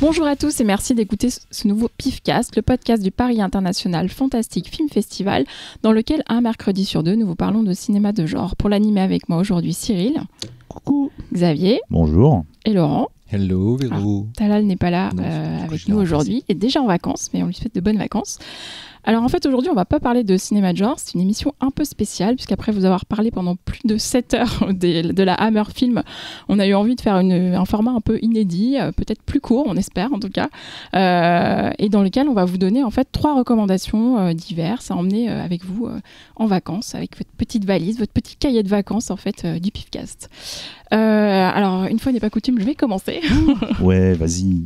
Bonjour à tous et merci d'écouter ce nouveau PIFcast, le podcast du Paris International Fantastic Film Festival, dans lequel un mercredi sur deux, nous vous parlons de cinéma de genre. Pour l'animer avec moi aujourd'hui, Cyril. Coucou. Xavier. Bonjour. Et Laurent. Hello, Véro. Talal n'est pas là avec nous aujourd'hui, il est déjà en vacances, mais on lui souhaite de bonnes vacances. Alors en fait aujourd'hui on va pas parler de cinéma de genre, c'est une émission un peu spéciale puisqu'après vous avoir parlé pendant plus de 7 heures de la Hammer Film, on a eu envie de faire un format un peu inédit, peut-être plus court on espère en tout cas, et dans lequel on va vous donner en fait 3 recommandations diverses à emmener avec vous en vacances avec votre petite valise, votre petit cahier de vacances en fait du PIFcast. Alors une fois n'est pas coutume, je vais commencer. Ouais, vas-y.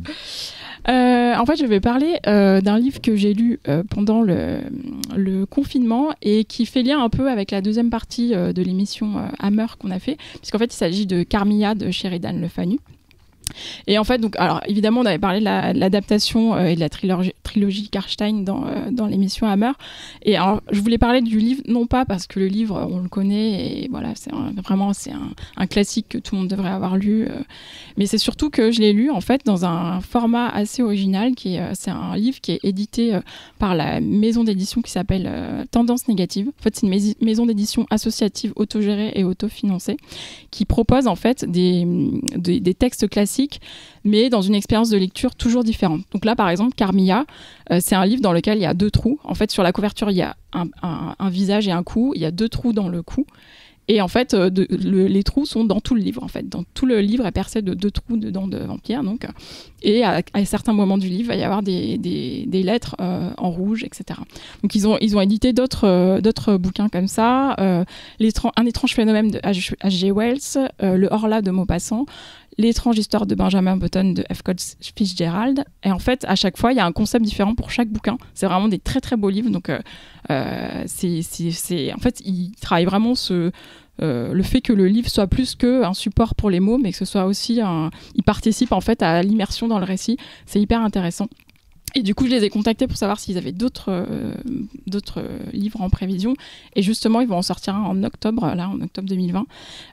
En fait, je vais parler d'un livre que j'ai lu pendant le confinement et qui fait lien un peu avec la deuxième partie de l'émission Hammer qu'on a fait, puisqu'en fait, il s'agit de Carmilla de Sheridan Le Fanu. Et en fait, donc, alors évidemment, on avait parlé de l'adaptation et de la trilogie Karstein dans l'émission Hammer. Et alors, je voulais parler du livre, non pas parce que le livre, on le connaît, et voilà, c'est un classique que tout le monde devrait avoir lu, mais c'est surtout que je l'ai lu en fait dans un format assez original, c'est un livre qui est édité par la maison d'édition qui s'appelle Tendance Négative. En fait, c'est une maison d'édition associative autogérée et autofinancée qui propose en fait des textes classiques mais dans une expérience de lecture toujours différente. Donc là, par exemple, Carmilla, c'est un livre dans lequel il y a 2 trous. En fait, sur la couverture, il y a un visage et un cou. Il y a 2 trous dans le cou. Et en fait, les trous sont dans tout le livre. En fait, dans tout le livre est percé de 2 trous dedans de vampires. Donc, et à certains moments du livre, il va y avoir des lettres en rouge, etc. Donc, ils ont édité d'autres bouquins comme ça. Un étrange phénomène de H.G. Wells, Le Horla de Maupassant, L'étrange histoire de Benjamin Button de F. Scott Fitzgerald. Et en fait, à chaque fois, il y a un concept différent pour chaque bouquin. C'est vraiment des très très beaux livres. Donc, en fait, il travaille vraiment le fait que le livre soit plus qu'un support pour les mots, mais que ce soit aussi il participe en fait à l'immersion dans le récit. C'est hyper intéressant. Et du coup, je les ai contactés pour savoir s'ils avaient d'autres livres en prévision. Et justement, ils vont en sortir un en octobre 2020.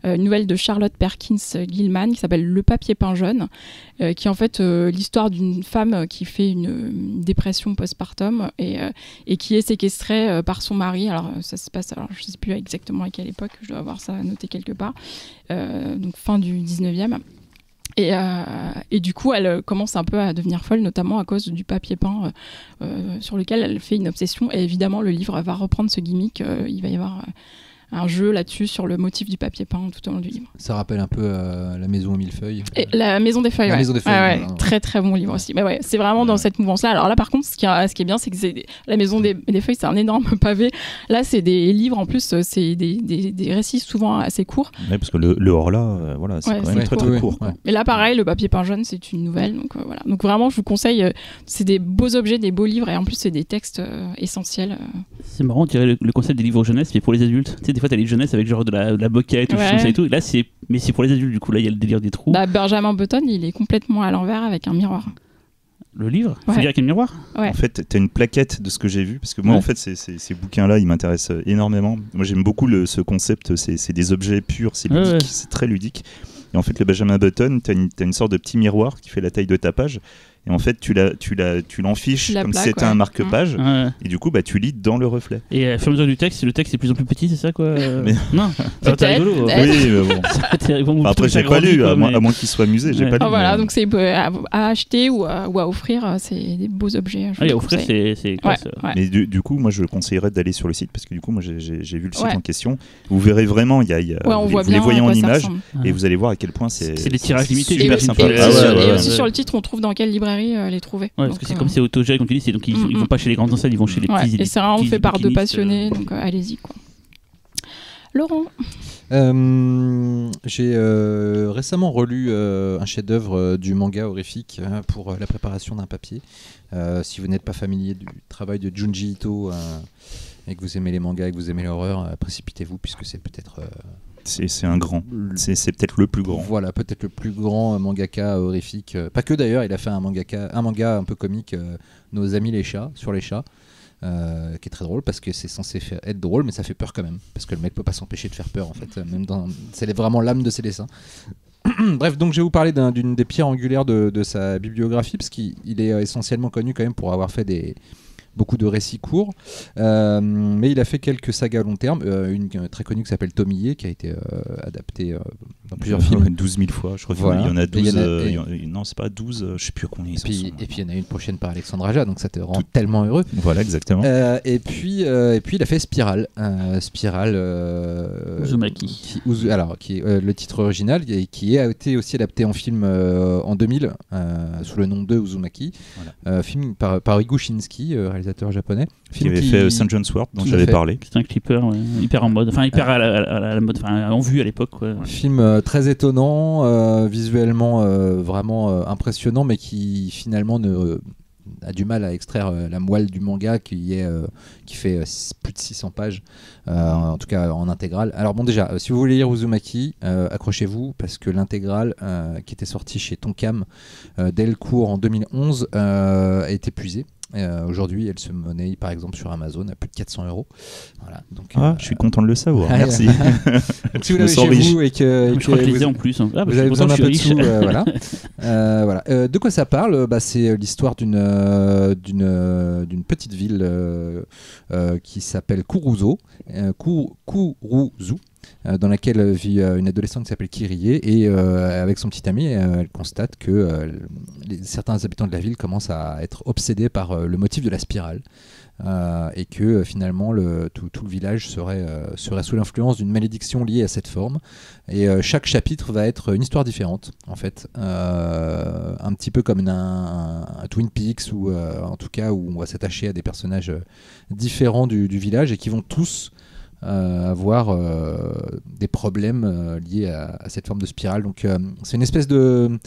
Une nouvelle de Charlotte Perkins Gilman qui s'appelle Le papier peint jaune, qui est en fait l'histoire d'une femme qui fait une dépression postpartum et qui est séquestrée par son mari. Alors, ça se passe, je ne sais plus exactement à quelle époque, je dois avoir ça noté quelque part. Donc, fin du 19e. Et du coup, elle commence un peu à devenir folle, notamment à cause du papier peint sur lequel elle fait une obsession. Et évidemment, le livre va reprendre ce gimmick. Il va y avoir un jeu là-dessus sur le motif du papier peint tout au long du livre. Ça rappelle un peu La Maison aux 1000 feuilles. Et La Maison des feuilles, La Maison des feuilles, voilà. Très très bon livre aussi. Mais ouais, c'est vraiment dans cette mouvance-là. Alors là, par contre, ce qui est bien, c'est que La Maison des feuilles, c'est un énorme pavé. Là, c'est des livres, en plus, c'est des récits souvent assez courts. Ouais, parce que le Horla, voilà, c'est quand même très très court. Ouais. Et là, pareil, Le papier peint jaune, c'est une nouvelle. Donc voilà. Donc vraiment, je vous conseille, c'est des beaux objets, des beaux livres, et en plus, c'est des textes essentiels. C'est marrant, on dirait le concept des livres jeunesse, mais pour les adultes. Tu sais, des fois, t'as les jeunesse avec genre de la moquette, ou ça et tout. Et là, c'est pour les adultes, du coup. Là, il y a le délire des trous. Benjamin Button, il est complètement à l'envers avec un miroir. Le livre Ouais. Faut dire avec un miroir. Ouais. En fait, t'as une plaquette de ce que j'ai vu, parce que moi, en fait, ces bouquins-là, ils m'intéressent énormément. Moi, j'aime beaucoup ce concept, c'est des objets purs, c'est ludique, Ouais. c'est très ludique. Et en fait, le Benjamin Button, t'as une sorte de petit miroir qui fait la taille de ta page. Et en fait, tu l'enfiches comme si c'était un marque-page. Ouais. Et du coup, tu lis dans le reflet. Et au fur et à mesure du texte, le texte est de plus en plus petit, c'est ça quoi Mais- Non, ça va être rigolo. Oui, mais bon. Ils vont Enfin, après, j'ai pas lu, à moins qu'il soit amusé. J'ai pas lu. Voilà, mais- donc c'est à acheter ou à offrir, c'est des beaux objets. Ah, et offrir, c'est classe. Ouais. Mais du coup, moi, je conseillerais d'aller sur le site parce que du coup, moi, j'ai vu le site Ouais. en question. Vous verrez vraiment, On voit vous bien les voyez à en quoi ça image ressemble. et vous allez voir à quel point c'est des tirages limités, super j'imagine. sympa. Et Ah aussi, ouais, sur, ouais, et ouais. aussi sur le titre, on trouve dans quelle librairie les trouver. Ouais, parce que c'est comme c'est autogéré, comme tu dis, c'est donc ils vont pas chez les grandes enseignes, ils vont chez les petits. Et c'est vraiment petits fait par 2 bouquinistes, passionnés, donc allez-y quoi. Laurent. J'ai récemment relu un chef-d'œuvre du manga horrifique pour la préparation d'un papier. Si vous n'êtes pas familier du travail de Junji Ito et que vous aimez les mangas et que vous aimez l'horreur, précipitez-vous puisque c'est peut-être c'est un grand. C'est peut-être le plus grand. Voilà, peut-être le plus grand mangaka horrifique. Pas que d'ailleurs, il a fait un manga un peu comique, Nos amis les chats, sur les chats. Qui est très drôle parce que c'est censé être drôle, mais ça fait peur quand même parce que le mec peut pas s'empêcher de faire peur en fait. C'est vraiment l'âme de ses dessins. Bref, donc je vais vous parler d'une des pierres angulaires de sa bibliographie, parce qu'il est essentiellement connu quand même pour avoir fait beaucoup de récits courts, mais il a fait quelques sagas à long terme, une très connue qui s'appelle Tomie, qui a été adaptée dans plusieurs films. 12 000 fois, je crois voilà. qu'il y en a 12, non c'est pas 12, je sais plus combien ils sont. Et puis il y en a une prochaine par Alexandre Aja, donc ça te rend tellement heureux. Voilà, exactement. Et puis il a fait Spiral. Uzumaki. Qui est le titre original, et qui a été aussi adapté en film en 2000, sous le nom de Uzumaki, voilà. Film par Igo Shinski, réalisateur japonais. Qui avait fait St. John's Wort, dont j'avais parlé. C'est un clipper hyper en mode, enfin hyper à la mode, enfin en vue à l'époque. Film très étonnant, visuellement vraiment impressionnant, mais qui finalement a du mal à extraire la moelle du manga qui fait plus de 600 pages, en tout cas en intégrale. Alors bon, déjà, si vous voulez lire Uzumaki, accrochez-vous, parce que l'intégrale qui était sortie chez Tonkam Delcourt en 2011 est épuisée. Aujourd'hui, elle se monnaie par exemple sur Amazon à plus de 400 €. Voilà, donc, je suis content de le savoir. Merci. Donc, si vous l'avez chez vous et que je crois que je les ai en plus. Vous avez besoin d'un peu de sous, voilà. De quoi ça parle? C'est l'histoire d'une petite ville qui s'appelle Kuruzu, dans laquelle vit une adolescente qui s'appelle Kirie, et avec son petit ami, elle constate que certains habitants de la ville commencent à être obsédés par le motif de la spirale, et que finalement tout le village serait sous l'influence d'une malédiction liée à cette forme, et chaque chapitre va être une histoire différente en fait, un petit peu comme un Twin Peaks, ou en tout cas où on va s'attacher à des personnages différents du village, et qui vont tous avoir des problèmes liés à cette forme de spirale. Donc c'est une espèce de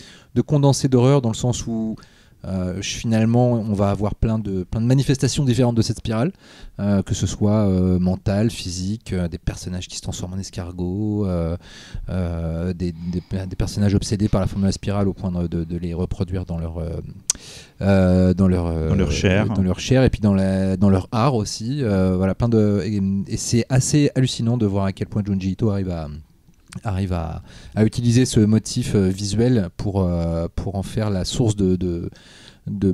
condensé d'horreur, dans le sens où finalement on va avoir plein de manifestations différentes de cette spirale, que ce soit mentale, physique, des personnages qui se transforment en escargots, des personnages obsédés par la forme de la spirale au point de les reproduire dans leur chair, et puis dans leur art aussi, voilà, et c'est assez hallucinant de voir à quel point Junji Ito arrive à utiliser ce motif visuel pour en faire la source de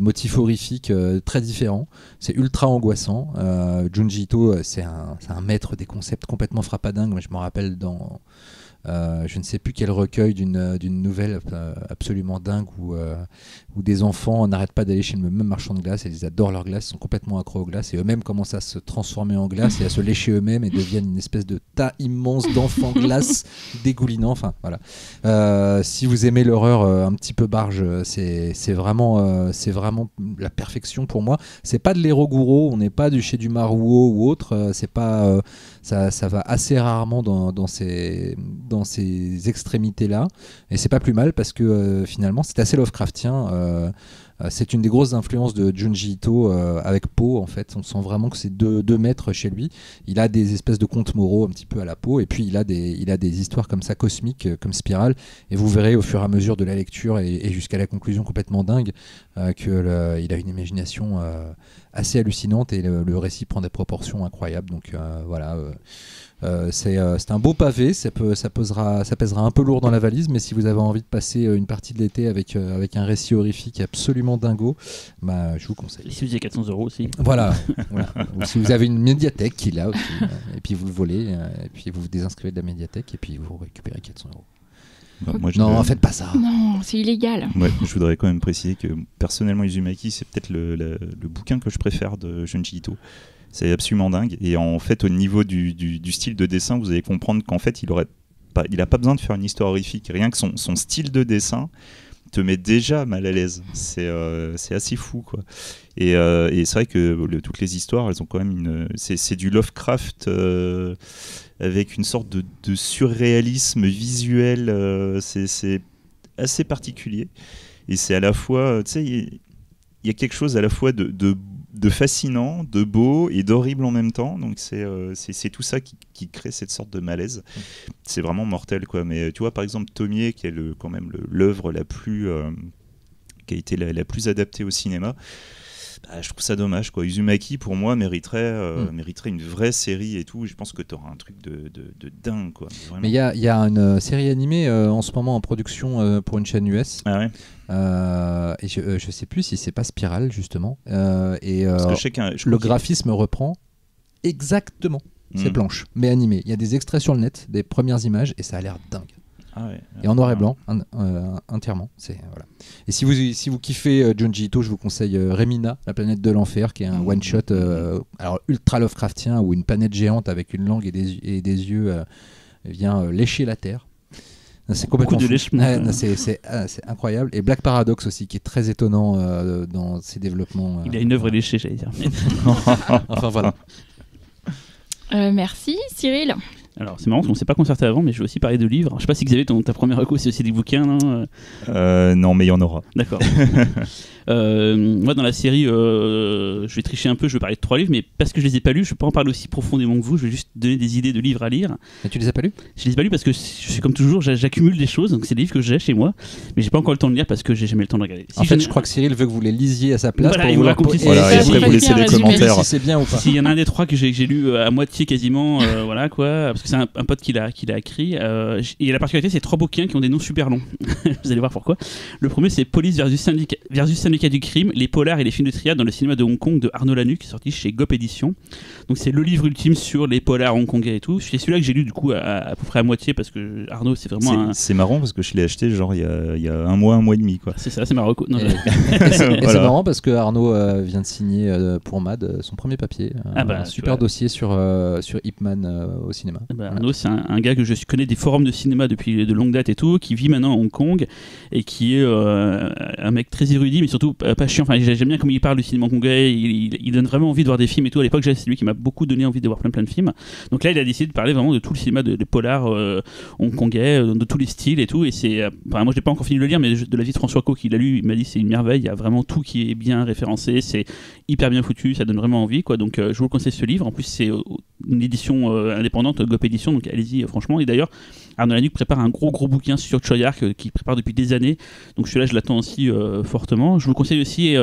motifs horrifiques très différents. C'est ultra angoissant. Junji Ito, c'est un maître des concepts complètement frappadingue. Moi, je me rappelle dans je ne sais plus quel recueil d'une nouvelle absolument dingue où des enfants n'arrêtent pas d'aller chez le même marchand de glace, et ils adorent leur glace, ils sont complètement accros aux glaces, et eux-mêmes commencent à se transformer en glace et à se lécher eux-mêmes, et deviennent une espèce de tas immense d'enfants glace dégoulinants. Enfin voilà. Si vous aimez l'horreur un petit peu barge, c'est vraiment la perfection pour moi. C'est pas de l'Eroguro, on n'est pas chez du Maruo ou autre, c'est pas ça va assez rarement dans ces extrémités-là, et c'est pas plus mal, parce que finalement c'est assez Lovecraftien. C'est une des grosses influences de Junji Ito, avec Poe. En fait, on sent vraiment que c'est deux maîtres chez lui. Il a des espèces de contes moraux un petit peu à la Poe, et puis il a des histoires comme ça cosmiques, comme Spiral, et vous verrez au fur et à mesure de la lecture et jusqu'à la conclusion complètement dingue qu'il a une imagination assez hallucinante, et le récit prend des proportions incroyables. Donc voilà. C'est un beau pavé, ça pèsera un peu lourd dans la valise, mais si vous avez envie de passer une partie de l'été avec un récit horrifique absolument dingo, je vous conseille. Et si vous avez 400 € aussi. Voilà. Ou si vous avez une médiathèque qui l'a aussi, et puis vous le volez, et puis vous vous désinscrivez de la médiathèque, et puis vous récupérez 400 €. Non, faites pas ça. Non, c'est illégal. Ouais, je voudrais quand même préciser que personnellement, Uzumaki, c'est peut-être le bouquin que je préfère de Junji Ito. C'est absolument dingue. Et en fait, au niveau du style de dessin, vous allez comprendre qu'en fait, il a pas besoin de faire une histoire horrifique. Rien que son style de dessin te met déjà mal à l'aise. C'est assez fou, quoi. Et c'est vrai que toutes les histoires, elles ont quand même c'est du Lovecraft avec une sorte de surréalisme visuel. C'est assez particulier. Et c'est à la fois, tu sais, il y a quelque chose à la fois de fascinant, de beau et d'horrible en même temps. Donc c'est tout ça qui crée cette sorte de malaise. C'est vraiment mortel, quoi. Mais tu vois, par exemple, Tomie, qui est quand même l'œuvre la plus qui a été la plus adaptée au cinéma, je trouve ça dommage, quoi. Uzumaki, pour moi, mériterait une vraie série et tout. Je pense que tu auras un truc de dingue, quoi. Vraiment. Mais il y a une série animée en ce moment en production pour une chaîne US. Ah ouais. Et je sais plus si c'est pas Spiral, justement. Parce que le graphisme reprend exactement ces planches, mais animées. Il y a des extraits sur le net, des premières images, et ça a l'air dingue. Ah ouais. Et en noir et blanc, entièrement. Voilà. Et si vous kiffez Junji Ito, je vous conseille Remina, la planète de l'enfer, qui est un one-shot alors ultra Lovecraftien, où une planète géante avec une langue et des yeux vient lécher la Terre. C'est complètement beaucoup de lèchement. C'est incroyable. Et Black Paradox aussi, qui est très étonnant dans ses développements. Il a une œuvre léchée, j'allais dire. Enfin voilà. Merci Cyril. Alors c'est marrant parce qu'on ne s'est pas concerté avant, mais je vais aussi parler de livres. Alors, je sais pas si Xavier, ta première reco c'est aussi des bouquins, non non, mais il y en aura. D'accord. Moi dans la série, je vais tricher un peu, je vais parler de 3 livres, mais parce que je les ai pas lus, je vais pas en parler aussi profondément que vous. Je vais juste donner des idées de livres à lire. Et tu les as pas lus ? Je les ai pas lus parce que je suis comme toujours, j'accumule des choses, donc c'est des livres que j'ai chez moi, mais j'ai pas encore le temps de lire parce que j'ai jamais le temps de regarder. En fait, je crois que Cyril veut que vous les lisiez à sa place voilà, pour vous raconter. Voilà, et après vous laissez les commentaires. Si c'est bien ou pas. S'il y en a un des 3 que j'ai lu à moitié quasiment, voilà quoi, parce que c'est un pote qui l'a écrit. Et la particularité, c'est 3 bouquins qui ont des noms super longs. Vous allez voir pourquoi. Le premier, c'est Police versus Syndicat du crime, les polars et les films de triade dans le cinéma de Hong Kong de Arnaud Lanuc, qui est sorti chez Gop Éditions. Donc c'est le livre ultime sur les polars hongkongais et tout. C'est celui-là que j'ai lu du coup à peu près à moitié parce que Arnaud, c'est vraiment c'est marrant parce que je l'ai acheté genre il y a un mois et demi, quoi. C'est ça, c'est marrant. Non, et c'est marrant parce que Arnaud vient de signer pour MAD son premier papier, un super dossier sur Ip Man au cinéma. Arnaud, c'est un gars que je connais des forums de cinéma depuis de longue date et tout, qui vit maintenant à Hong Kong et qui est un mec très érudit, mais surtout pas chiant. Enfin, j'aime bien comment il parle du cinéma hongkongais. Il donne vraiment envie de voir des films et tout. À l'époque, c'est lui qui m'a beaucoup donné envie de voir plein de films. Donc là, il a décidé de parler vraiment de tout le cinéma de polars hongkongais, de tous les styles et tout. Et c'est, moi, je n'ai pas encore fini de le lire, mais de la vie de François Co qui l'a lu, il m'a dit c'est une merveille. Il y a vraiment tout qui est bien référencé. C'est hyper bien foutu. Ça donne vraiment envie, quoi. Donc, je vous conseille ce livre. En plus, c'est une édition indépendante, Gop Édition. Donc, allez-y, franchement. Et d'ailleurs, Arnaud Lanuc prépare un gros bouquin sur Choyark qu'il prépare depuis des années, donc celui-là je l'attends aussi fortement. Je vous conseille aussi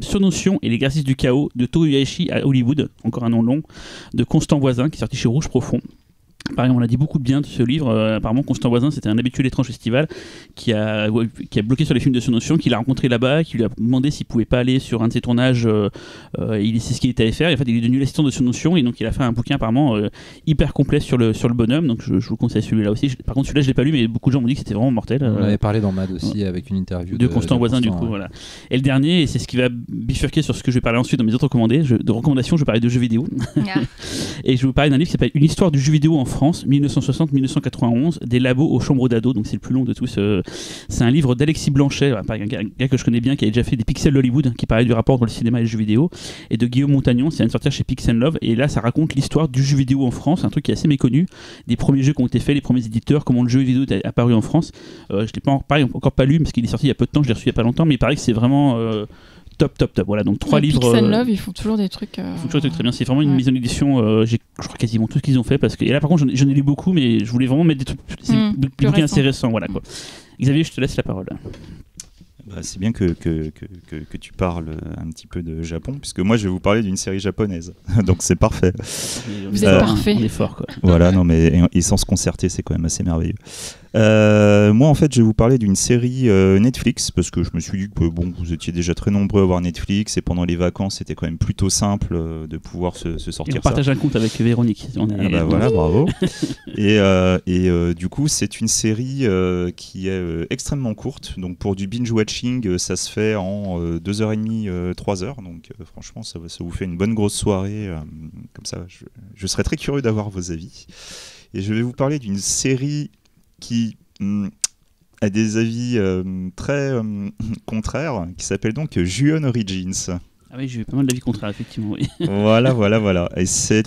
Sur Notion et l'exercice du chaos de Toyohashi à Hollywood, encore un nom long, de Constant Voisin qui est sorti chez Rouge Profond. Pareil, on a dit beaucoup de bien de ce livre. Apparemment, Constant Voisin, c'était un habitué de l'étrange festival qui a bloqué sur les films de Sur Notion, qui l'a rencontré là-bas, qui lui a demandé s'il pouvait pas aller sur un de ses tournages. Il sait ce qu'il était allé faire. Et en fait, il est devenu l'assistant de Sur Notion et donc il a fait un bouquin apparemment hyper complet sur le bonhomme. Donc je vous conseille celui-là aussi. Par contre, celui-là, je l'ai pas lu, mais beaucoup de gens m'ont dit que c'était vraiment mortel. On avait parlé dans MAD aussi avec une interview de Constant Voisin, du coup. Voilà. Et le dernier, et c'est ce qui va bifurquer sur ce que je vais parler ensuite dans mes autres recommandations, je vais parler de jeux vidéo. Et je vais vous parler d'un livre qui s'appelle Une histoire du jeu vidéo en France, 1960-1991, des labos aux chambres d'ados, donc c'est le plus long de tous. C'est un livre d'Alexis Blanchet, un gars que je connais bien, qui a déjà fait des Pixels d'Hollywood, qui parlait du rapport entre le cinéma et le jeu vidéo, et de Guillaume Montagnon, c'est une sortir chez Pixel Love, et là ça raconte l'histoire du jeu vidéo en France, un truc qui est assez méconnu, des premiers jeux qui ont été faits, les premiers éditeurs, comment le jeu vidéo est apparu en France. Je l'ai encore pas lu, parce qu'il est sorti il y a peu de temps, je l'ai reçu il y a pas longtemps, mais il paraît que c'est vraiment... top. Voilà, donc 3 livres. Pixel Love, ils font toujours des trucs. Très bien. C'est vraiment une maison d'édition. Je crois quasiment tout ce qu'ils ont fait parce que. Et là, par contre, j'en ai lu beaucoup, mais je voulais vraiment mettre des trucs. C'est des bouquins assez récents, voilà quoi. Xavier, je te laisse la parole. C'est bien que tu parles un petit peu de Japon, puisque moi je vais vous parler d'une série japonaise, donc c'est parfait. Vous êtes parfait. On est fort, quoi. Voilà, non mais et sans se concerter, c'est quand même assez merveilleux. Moi en fait je vais vous parler d'une série Netflix, parce que je me suis dit que bon, vous étiez déjà très nombreux à voir Netflix, et pendant les vacances c'était quand même plutôt simple de pouvoir se sortir. Et on partage un compte avec Véronique. Voilà, bravo. Et du coup c'est une série qui est extrêmement courte, donc pour du binge-watching ça se fait en 2h30, 3h, donc franchement ça vous fait une bonne grosse soirée, comme ça je serais très curieux d'avoir vos avis. Et je vais vous parler d'une série qui a des avis très contraires, qui s'appelle donc Ju-On Origins. Ah oui, j'ai eu pas mal d'avis contraires, effectivement. Oui. Voilà. Et c'est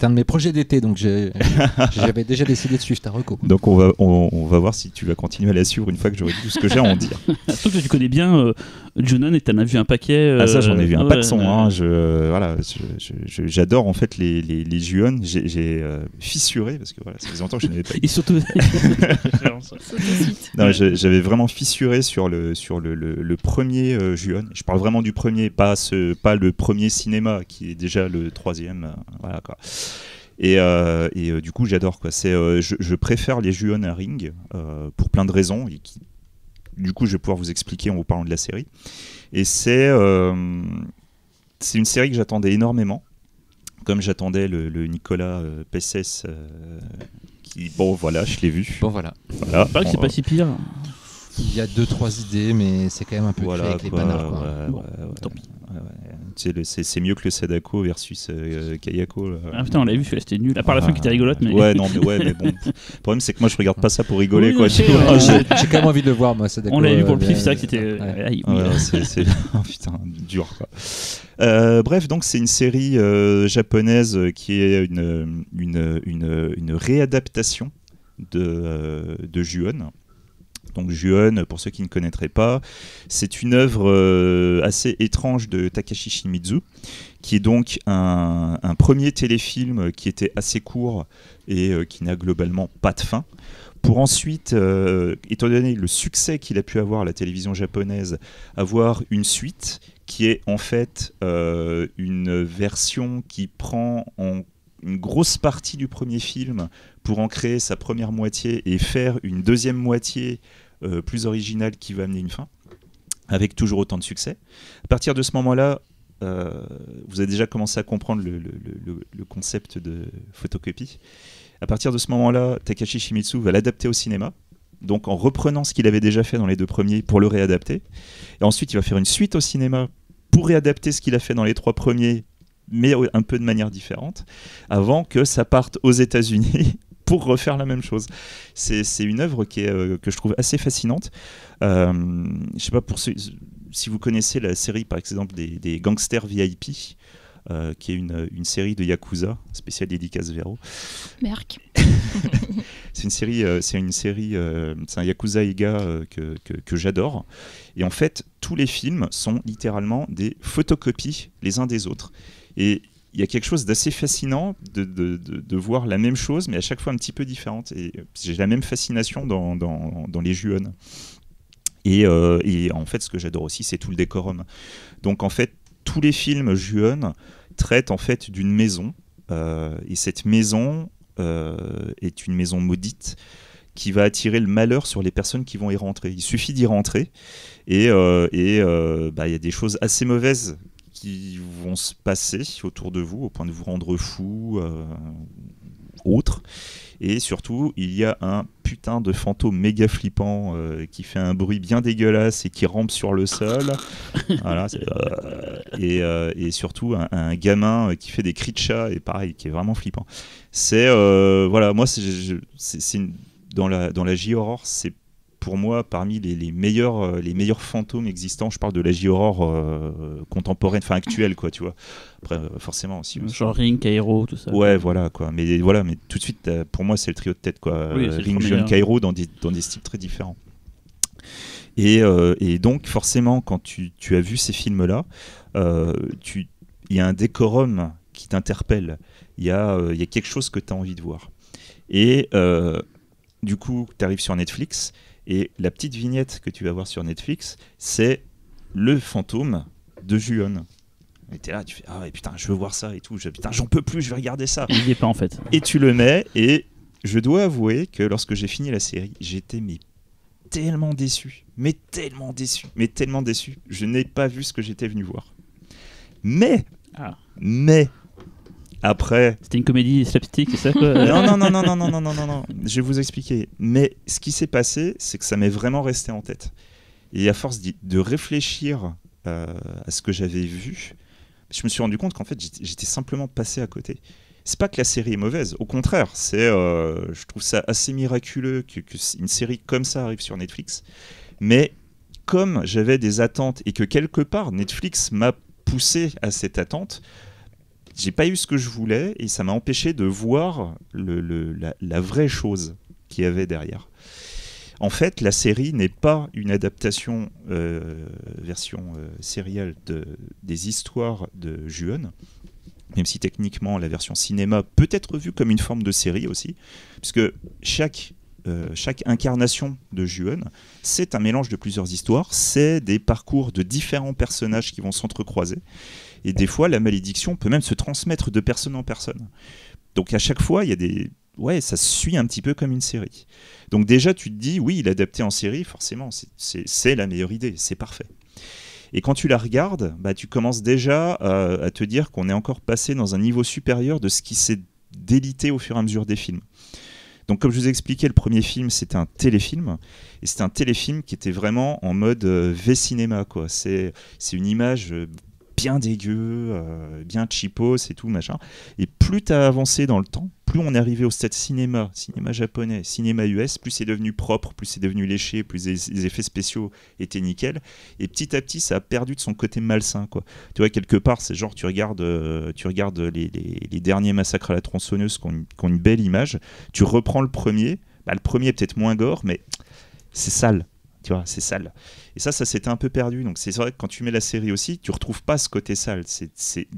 un de mes projets d'été, donc j'avais déjà décidé de suivre ta reco. Donc on va voir si tu vas continuer à la suivre une fois que j'aurai dit tout ce que j'ai à en dire. Surtout que tu connais bien Ju-On et t'en as vu un paquet. Ah ça, j'en ai vu un paquet de son. Hein. J'adore en fait les Ju-On. J'ai fissuré parce que voilà, ça faisait longtemps que je n'avais pas. Ils surtout. ça. Non, j'avais vraiment fissuré sur le premier Ju-On. Je parle vraiment du premier, pas le premier cinéma qui est déjà le troisième. Voilà quoi. Et du coup, j'adore quoi. Je préfère les Ju-On à Ring pour plein de raisons. Du coup, je vais pouvoir vous expliquer en vous parlant de la série. Et c'est une série que j'attendais énormément, comme j'attendais le Nicolas Pesces. Bon voilà, je l'ai vu. Bon voilà. Voilà. Pas que c'est pas si pire. Il y a 2-3 idées, mais c'est quand même un peu Voilà, avec les panards. Quoi. Tant pis. C'est mieux que le Sadako versus Kayako. Ah putain, on l'a vu, c'était nul. À part la fin qui était rigolote, mais. Ouais, non, mais bon. Le problème, c'est que moi, je regarde pas ça pour rigoler, Oui, quoi. j'ai quand même envie de le voir, moi. Sadako, on l'a vu pour le pif, c'est vrai que c'était. C'est oh, putain, dur, quoi. Bref, donc c'est une série japonaise qui est une réadaptation de Ju-On. Donc Ju-On, pour ceux qui ne connaîtraient pas, c'est une œuvre assez étrange de Takashi Shimizu, qui est donc un premier téléfilm qui était assez court et qui n'a globalement pas de fin, pour ensuite, étant donné le succès qu'il a pu avoir à la télévision japonaise, avoir une suite qui est en fait une version qui prend en une grosse partie du premier film pour en créer sa première moitié et faire une deuxième moitié plus originale qui va amener une fin, avec toujours autant de succès. À partir de ce moment-là, vous avez déjà commencé à comprendre le concept de photocopie. À partir de ce moment-là, Takashi Shimizu va l'adapter au cinéma, donc en reprenant ce qu'il avait déjà fait dans les deux premiers pour le réadapter. Et ensuite, il va faire une suite au cinéma pour réadapter ce qu'il a fait dans les trois premiers, mais un peu de manière différente, avant que ça parte aux États-Unis pour refaire la même chose. C'est une œuvre que je trouve assez fascinante. Je sais pas si vous connaissez la série, par exemple, des Gangsters VIP, qui est une série de Yakuza, spéciale dédicace Véro. Merc. C'est un Yakuza Eiga que j'adore. Et en fait, tous les films sont littéralement des photocopies les uns des autres. Et il y a quelque chose d'assez fascinant de voir la même chose, mais à chaque fois un petit peu différente. Et j'ai la même fascination dans les Ju-On. Et en fait, ce que j'adore aussi, c'est tout le décorum. Donc en fait, tous les films Ju-On traitent en fait d'une maison. Et cette maison est une maison maudite qui va attirer le malheur sur les personnes qui vont y rentrer. Il suffit d'y rentrer et il y a des choses assez mauvaises qui vont se passer autour de vous au point de vous rendre fou, autre. Et surtout, il y a un putain de fantôme méga flippant qui fait un bruit bien dégueulasse et qui rampe sur le sol. Voilà, et surtout un gamin qui fait des cris de chat et pareil, qui est vraiment flippant. Voilà, moi, dans la J-Horror, c'est pour moi parmi les meilleurs fantômes existants. Je parle de la J-Horror contemporaine, enfin actuelle, quoi, tu vois. Après, forcément aussi. Genre Ring, Kairo, tout ça. Ouais, voilà, quoi. Mais tout de suite, pour moi, c'est le trio de tête, quoi. Oui, Ring, Ju-On, Kairo, dans des styles très différents. Et donc, forcément, quand tu as vu ces films-là, il y a un décorum qui t'interpelle. Il y a quelque chose que tu as envie de voir. Et du coup, tu arrives sur Netflix. Et la petite vignette que tu vas voir sur Netflix, c'est le fantôme de Ju-On. Et t'es là, tu fais ah ouais, putain, je veux voir ça et tout. Putain, j'en peux plus, je vais regarder ça. Il n'y est pas en fait. Et tu le mets. Et je dois avouer que lorsque j'ai fini la série, j'étais tellement déçu, mais tellement déçu. Je n'ai pas vu ce que j'étais venu voir. Mais après... C'était une comédie slapstick, c'est ça quoi? Non. Je vais vous expliquer. Mais ce qui s'est passé, c'est que ça m'est vraiment resté en tête. Et à force de réfléchir à ce que j'avais vu, je me suis rendu compte qu'en fait, j'étais simplement passé à côté. C'est pas que la série est mauvaise, au contraire. Je trouve ça assez miraculeux qu'une série comme ça arrive sur Netflix. Mais comme j'avais des attentes et que quelque part, Netflix m'a poussé à cette attente, j'ai pas eu ce que je voulais et ça m'a empêché de voir la vraie chose qu'il y avait derrière. En fait, la série n'est pas une adaptation version sérielle des histoires de Ju-On, même si techniquement la version cinéma peut être vue comme une forme de série aussi, puisque chaque chaque incarnation de Ju-on, c'est un mélange de plusieurs histoires, c'est des parcours de différents personnages qui vont s'entrecroiser. Et des fois, la malédiction peut même se transmettre de personne en personne. Donc à chaque fois, il y a des... Ouais, ça se suit un petit peu comme une série. Donc déjà, tu te dis, oui, l'adapter en série, forcément, c'est la meilleure idée, c'est parfait. Et quand tu la regardes, bah, tu commences déjà à te dire qu'on est encore passé dans un niveau supérieur de ce qui s'est délité au fur et à mesure des films. Donc comme je vous ai expliqué, le premier film, c'était un téléfilm. Et c'était un téléfilm qui était vraiment en mode V-cinéma, quoi. C'est une image bien dégueu, bien cheapos et tout, machin. Et plus tu as avancé dans le temps, plus on est arrivé au stade cinéma japonais, cinéma US, plus c'est devenu propre, plus c'est devenu léché, plus les effets spéciaux étaient nickel. Et petit à petit, ça a perdu de son côté malsain, quoi. Tu vois, quelque part, c'est genre, tu regardes les derniers massacres à la tronçonneuse qui ont une belle image, tu reprends le premier, bah, le premier est peut-être moins gore, mais c'est sale. Tu vois, c'est sale. Et ça s'était un peu perdu. Donc c'est vrai que quand tu mets la série aussi, tu retrouves pas ce côté sale.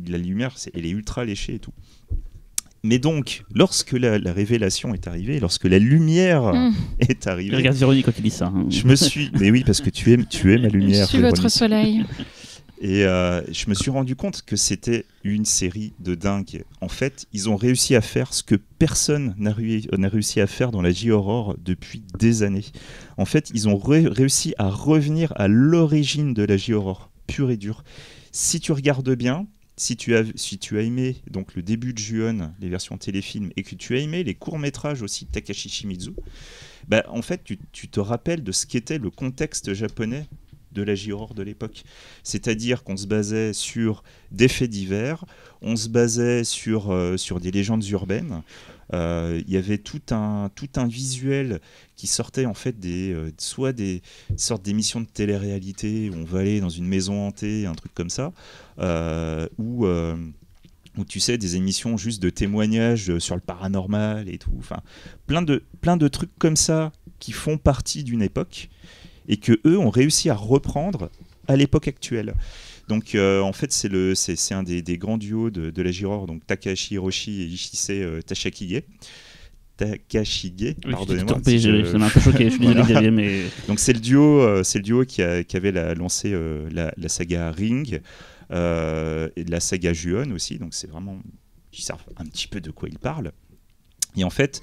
La lumière, elle est ultra léchée et tout. Mais donc, lorsque la révélation est arrivée, lorsque la lumière est arrivée... Regarde Véronique quand il dit ça. Hein. Je me suis... Mais oui, parce que tu es ma lumière. Je suis votre soleil. Et je me suis rendu compte que c'était une série de dingue. En fait, ils ont réussi à faire ce que personne n'a réussi à faire dans la J-Horror depuis des années. En fait, ils ont réussi à revenir à l'origine de la J-Horror, pure et dure. Si tu regardes bien, si tu as aimé donc, le début de Ju-on, les versions téléfilms, et que tu as aimé les courts-métrages aussi de Takashi Shimizu, bah, en fait, tu te rappelles de ce qu'était le contexte japonais de la J-Horror de l'époque. C'est-à-dire qu'on se basait sur des faits divers, on se basait sur des légendes urbaines. Il y avait tout un visuel qui sortait en fait soit des sortes d'émissions de télé-réalité où on va aller dans une maison hantée, un truc comme ça, ou tu sais, des émissions juste de témoignages sur le paranormal et tout. Enfin, plein de trucs comme ça qui font partie d'une époque et que eux ont réussi à reprendre à l'époque actuelle. Donc en fait c'est un des grands duos de la J-Horror, donc Takahashi Hiroshi et Ishise Takashige, pardonnez-moi. Ça m'a un peu choqué, je suis désolé Xavier, mais... Donc c'est le duo qui avait lancé la saga Ring et la saga Ju-on aussi, donc c'est vraiment, ils savent un petit peu de quoi ils parlent. Et en fait,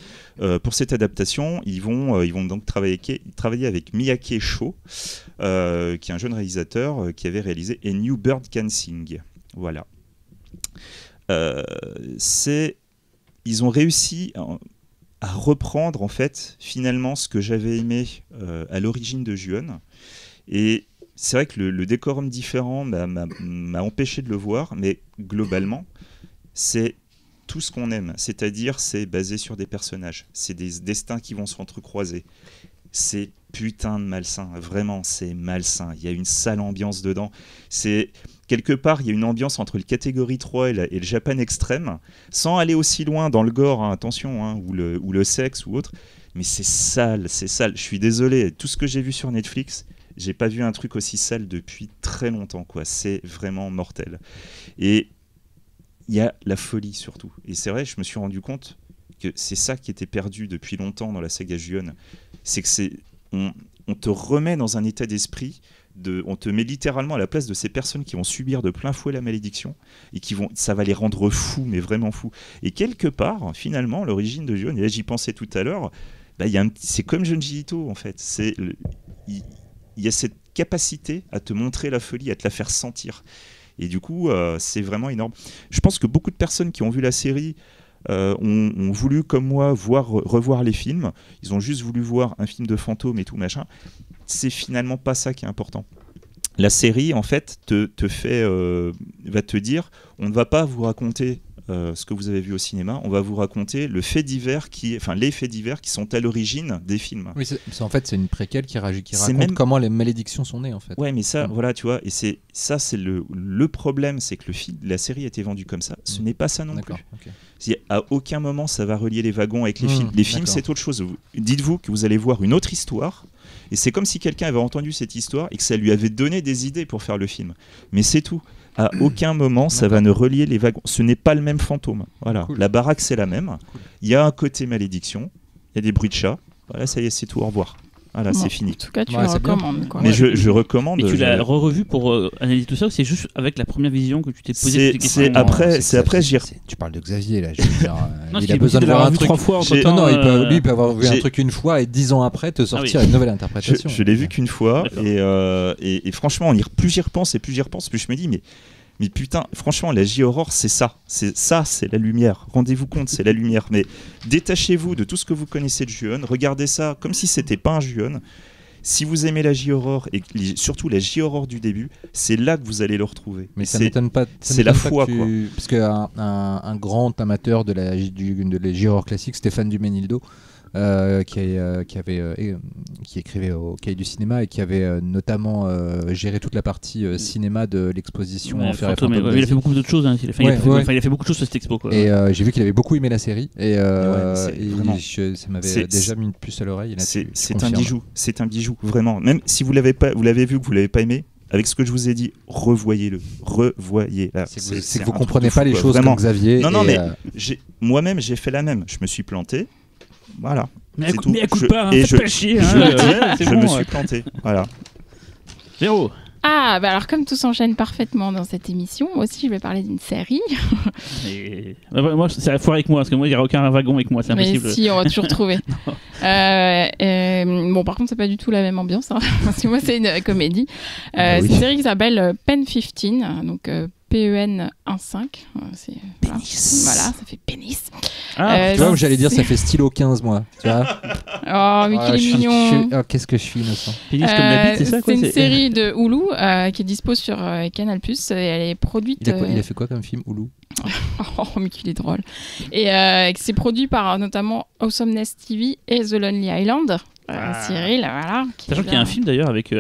pour cette adaptation, ils vont donc travailler avec Miyake Sho, qui est un jeune réalisateur qui avait réalisé A New Bird Can Sing. Voilà. Ils ont réussi à reprendre en fait finalement ce que j'avais aimé à l'origine de Ju-on. Et c'est vrai que le décorum différent m'a empêché de le voir, mais globalement, c'est tout ce qu'on aime, c'est-à-dire c'est basé sur des personnages, c'est des destins qui vont s'entrecroiser. C'est putain de malsain, vraiment c'est malsain, il y a une sale ambiance dedans. C'est quelque part, il y a une ambiance entre le catégorie 3 et le Japan extrême, sans aller aussi loin dans le gore, hein, attention, hein, ou le sexe ou autre, mais c'est sale, je suis désolé, tout ce que j'ai vu sur Netflix, j'ai pas vu un truc aussi sale depuis très longtemps, quoi. C'est vraiment mortel. Et il y a la folie surtout. Et c'est vrai, je me suis rendu compte que c'est ça qui était perdu depuis longtemps dans la saga Ju-on. C'est que on te remet dans un état d'esprit, on te met littéralement à la place de ces personnes qui vont subir de plein fouet la malédiction et ça va les rendre fous, mais vraiment fous. Et quelque part, finalement, l'origine de Ju-on, et là j'y pensais tout à l'heure, bah, c'est comme Junji Ito en fait. Il y a cette capacité à te montrer la folie, à te la faire sentir. Et du coup, c'est vraiment énorme. Je pense que beaucoup de personnes qui ont vu la série ont voulu, comme moi, revoir les films. Ils ont juste voulu voir un film de fantôme et tout, machin. C'est finalement pas ça qui est important. La série, en fait, va te dire, on ne va pas vous raconter ce que vous avez vu au cinéma, on va vous raconter les faits divers qui sont à l'origine des films. Oui, en fait, c'est une préquelle qui raconte comment les malédictions sont nées, en fait. Ouais, mais ça, voilà, tu vois, et c'est le problème, c'est que la série a été vendue comme ça. Ce n'est pas ça non plus. Okay. À aucun moment, ça va relier les wagons avec les films. Les films, c'est autre chose. Dites-vous que vous allez voir une autre histoire, et c'est comme si quelqu'un avait entendu cette histoire et que ça lui avait donné des idées pour faire le film. Mais c'est tout. À aucun moment, ça va ne relier les wagons. Ce n'est pas le même fantôme. Voilà. Cool. La baraque, c'est la même. Il y a un côté malédiction. Il y a des bruits de chats. voilà, ça y est, c'est tout, au revoir. Voilà, Bon, c'est fini. En tout cas, tu Ouais, le c'est bien. recommandes. Quoi. Mais je recommande. Mais tu l'as revu pour analyser tout ça ou c'est juste avec la première vision que tu t'es posé toutes ces questions? c'est après, Tu parles de Xavier là. Je veux dire, Non, il a besoin de voir un truc 3 fois J'ai- entre-temps, lui, il peut avoir vu un j'ai- truc une fois et 10 ans après te sortir oui. une nouvelle interprétation. Je l'ai vu qu'une fois D'accord. et franchement, plus j'y repense, plus je me dis mais putain, franchement, la J-horror, c'est ça, c'est la lumière. Rendez-vous compte, c'est la lumière. Mais détachez-vous de tout ce que vous connaissez de Ju-on, regardez ça comme si c'était pas un Ju-on. Si vous aimez la J-horror et surtout la J-horror du début, c'est là que vous allez le retrouver. Mais ça c'est m'étonne pas. c'est la foi, quoi. Parce qu'un grand amateur de la J-horror classique, Stéphane Duménildo, qui écrivait au Cahier du cinéma et qui avait notamment géré toute la partie cinéma de l'exposition Enfer et Fantôme, Fantôme il a fait beaucoup d'autres choses. Hein. Il a fait beaucoup de choses sur cette expo. Quoi. Et j'ai vu qu'il avait beaucoup aimé la série et vraiment- ça m'avait déjà mis une puce à l'oreille. C'est un bijou, vraiment. Même si vous l'avez vu, que vous l'avez pas aimé, avec ce que je vous ai dit, revoyez-le. Là, C'est que un vous truc comprenez de pas fou, les quoi, choses vraiment. comme Xavier. Non, et, mais moi-même, j'ai fait la même. Je me suis planté. Voilà. Mais c'est tout. écoute pas, hein, et faites pas chier. je me suis planté. Voilà. Véro. Ah, bah alors comme tout s'enchaîne parfaitement dans cette émission, moi aussi je vais parler d'une série. Moi, c'est la foire avec moi, parce que moi, il n'y aura aucun wagon avec moi, c'est Mais impossible. si, on va toujours trouver. Bon, par contre, c'est pas du tout la même ambiance, hein, parce que moi, c'est une comédie. Bah oui. C'est une série qui s'appelle Pen 15, donc PEN 1.5. Pénis. Voilà, ça fait pénis. Ah, tu vois, donc, j'allais dire ça fait stylo 15 mois. Tu vois Oh, mais qu'il est mignon. Qu'est-ce que je suis innocent. pénis comme la bite, c'est ça quoi, une série de Hulu qui est dispo sur Canal+. Et elle est produite... Il a fait quoi comme film, Hulu? Oh, mais qu'il est drôle. Et c'est produit par notamment Awesomeness TV et The Lonely Island. Cyril, voilà. Sachant qu'il y a un film d'ailleurs avec.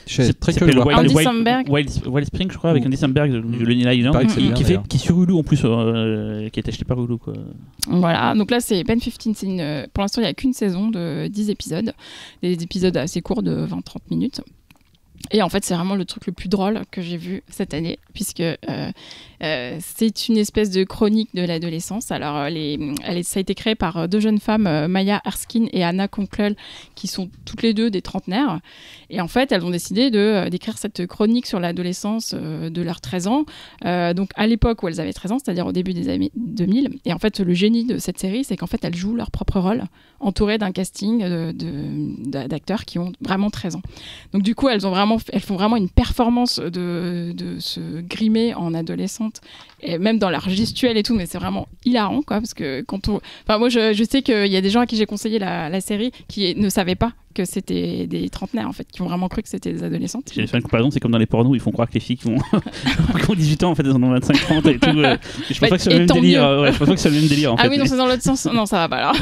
Je suis très qui curieux de s'appelle voir. Andy Samberg. Wild Spring, je crois, avec Andy Samberg de Lonely Island, paraît que c'est bien, qui d'ailleurs. est sur Hulu en plus, qui est acheté par Hulu. Quoi. Voilà, donc là c'est Pen 15, pour l'instant il n'y a qu'une saison de 10 épisodes, des épisodes assez courts de 20-30 minutes. Et en fait, c'est vraiment le truc le plus drôle que j'ai vu cette année, puisque c'est une espèce de chronique de l'adolescence. Alors, ça a été créé par deux jeunes femmes, Maya Erskine et Anna Conkle, qui sont toutes les deux des trentenaires. Et en fait, elles ont décidé d'écrire cette chronique sur l'adolescence de leurs 13 ans. Donc, à l'époque où elles avaient 13 ans, c'est-à-dire au début des années 2000. Et en fait, le génie de cette série, c'est qu'en fait, elles jouent leur propre rôle, entourées d'un casting d'acteurs qui ont vraiment 13 ans. Donc, du coup, elles font vraiment une performance de se grimer en adolescente, et même dans leur gestuelle et tout, mais c'est vraiment hilarant, quoi, parce que moi, je sais qu'il y a des gens à qui j'ai conseillé la série qui ne savaient pas que c'était des trentenaires, en fait, qui ont vraiment cru que c'était des adolescentes. J'ai fait une comparaison, c'est comme dans les pornos, ils font croire que les filles qui ont 18 ans, en fait, elles en ont 25-30 et tout. Je pense pas que c'est le même délire. Je pense pas que c'est le même délire, en fait. Ah oui, non, c'est dans l'autre sens. Non, ça va pas, alors.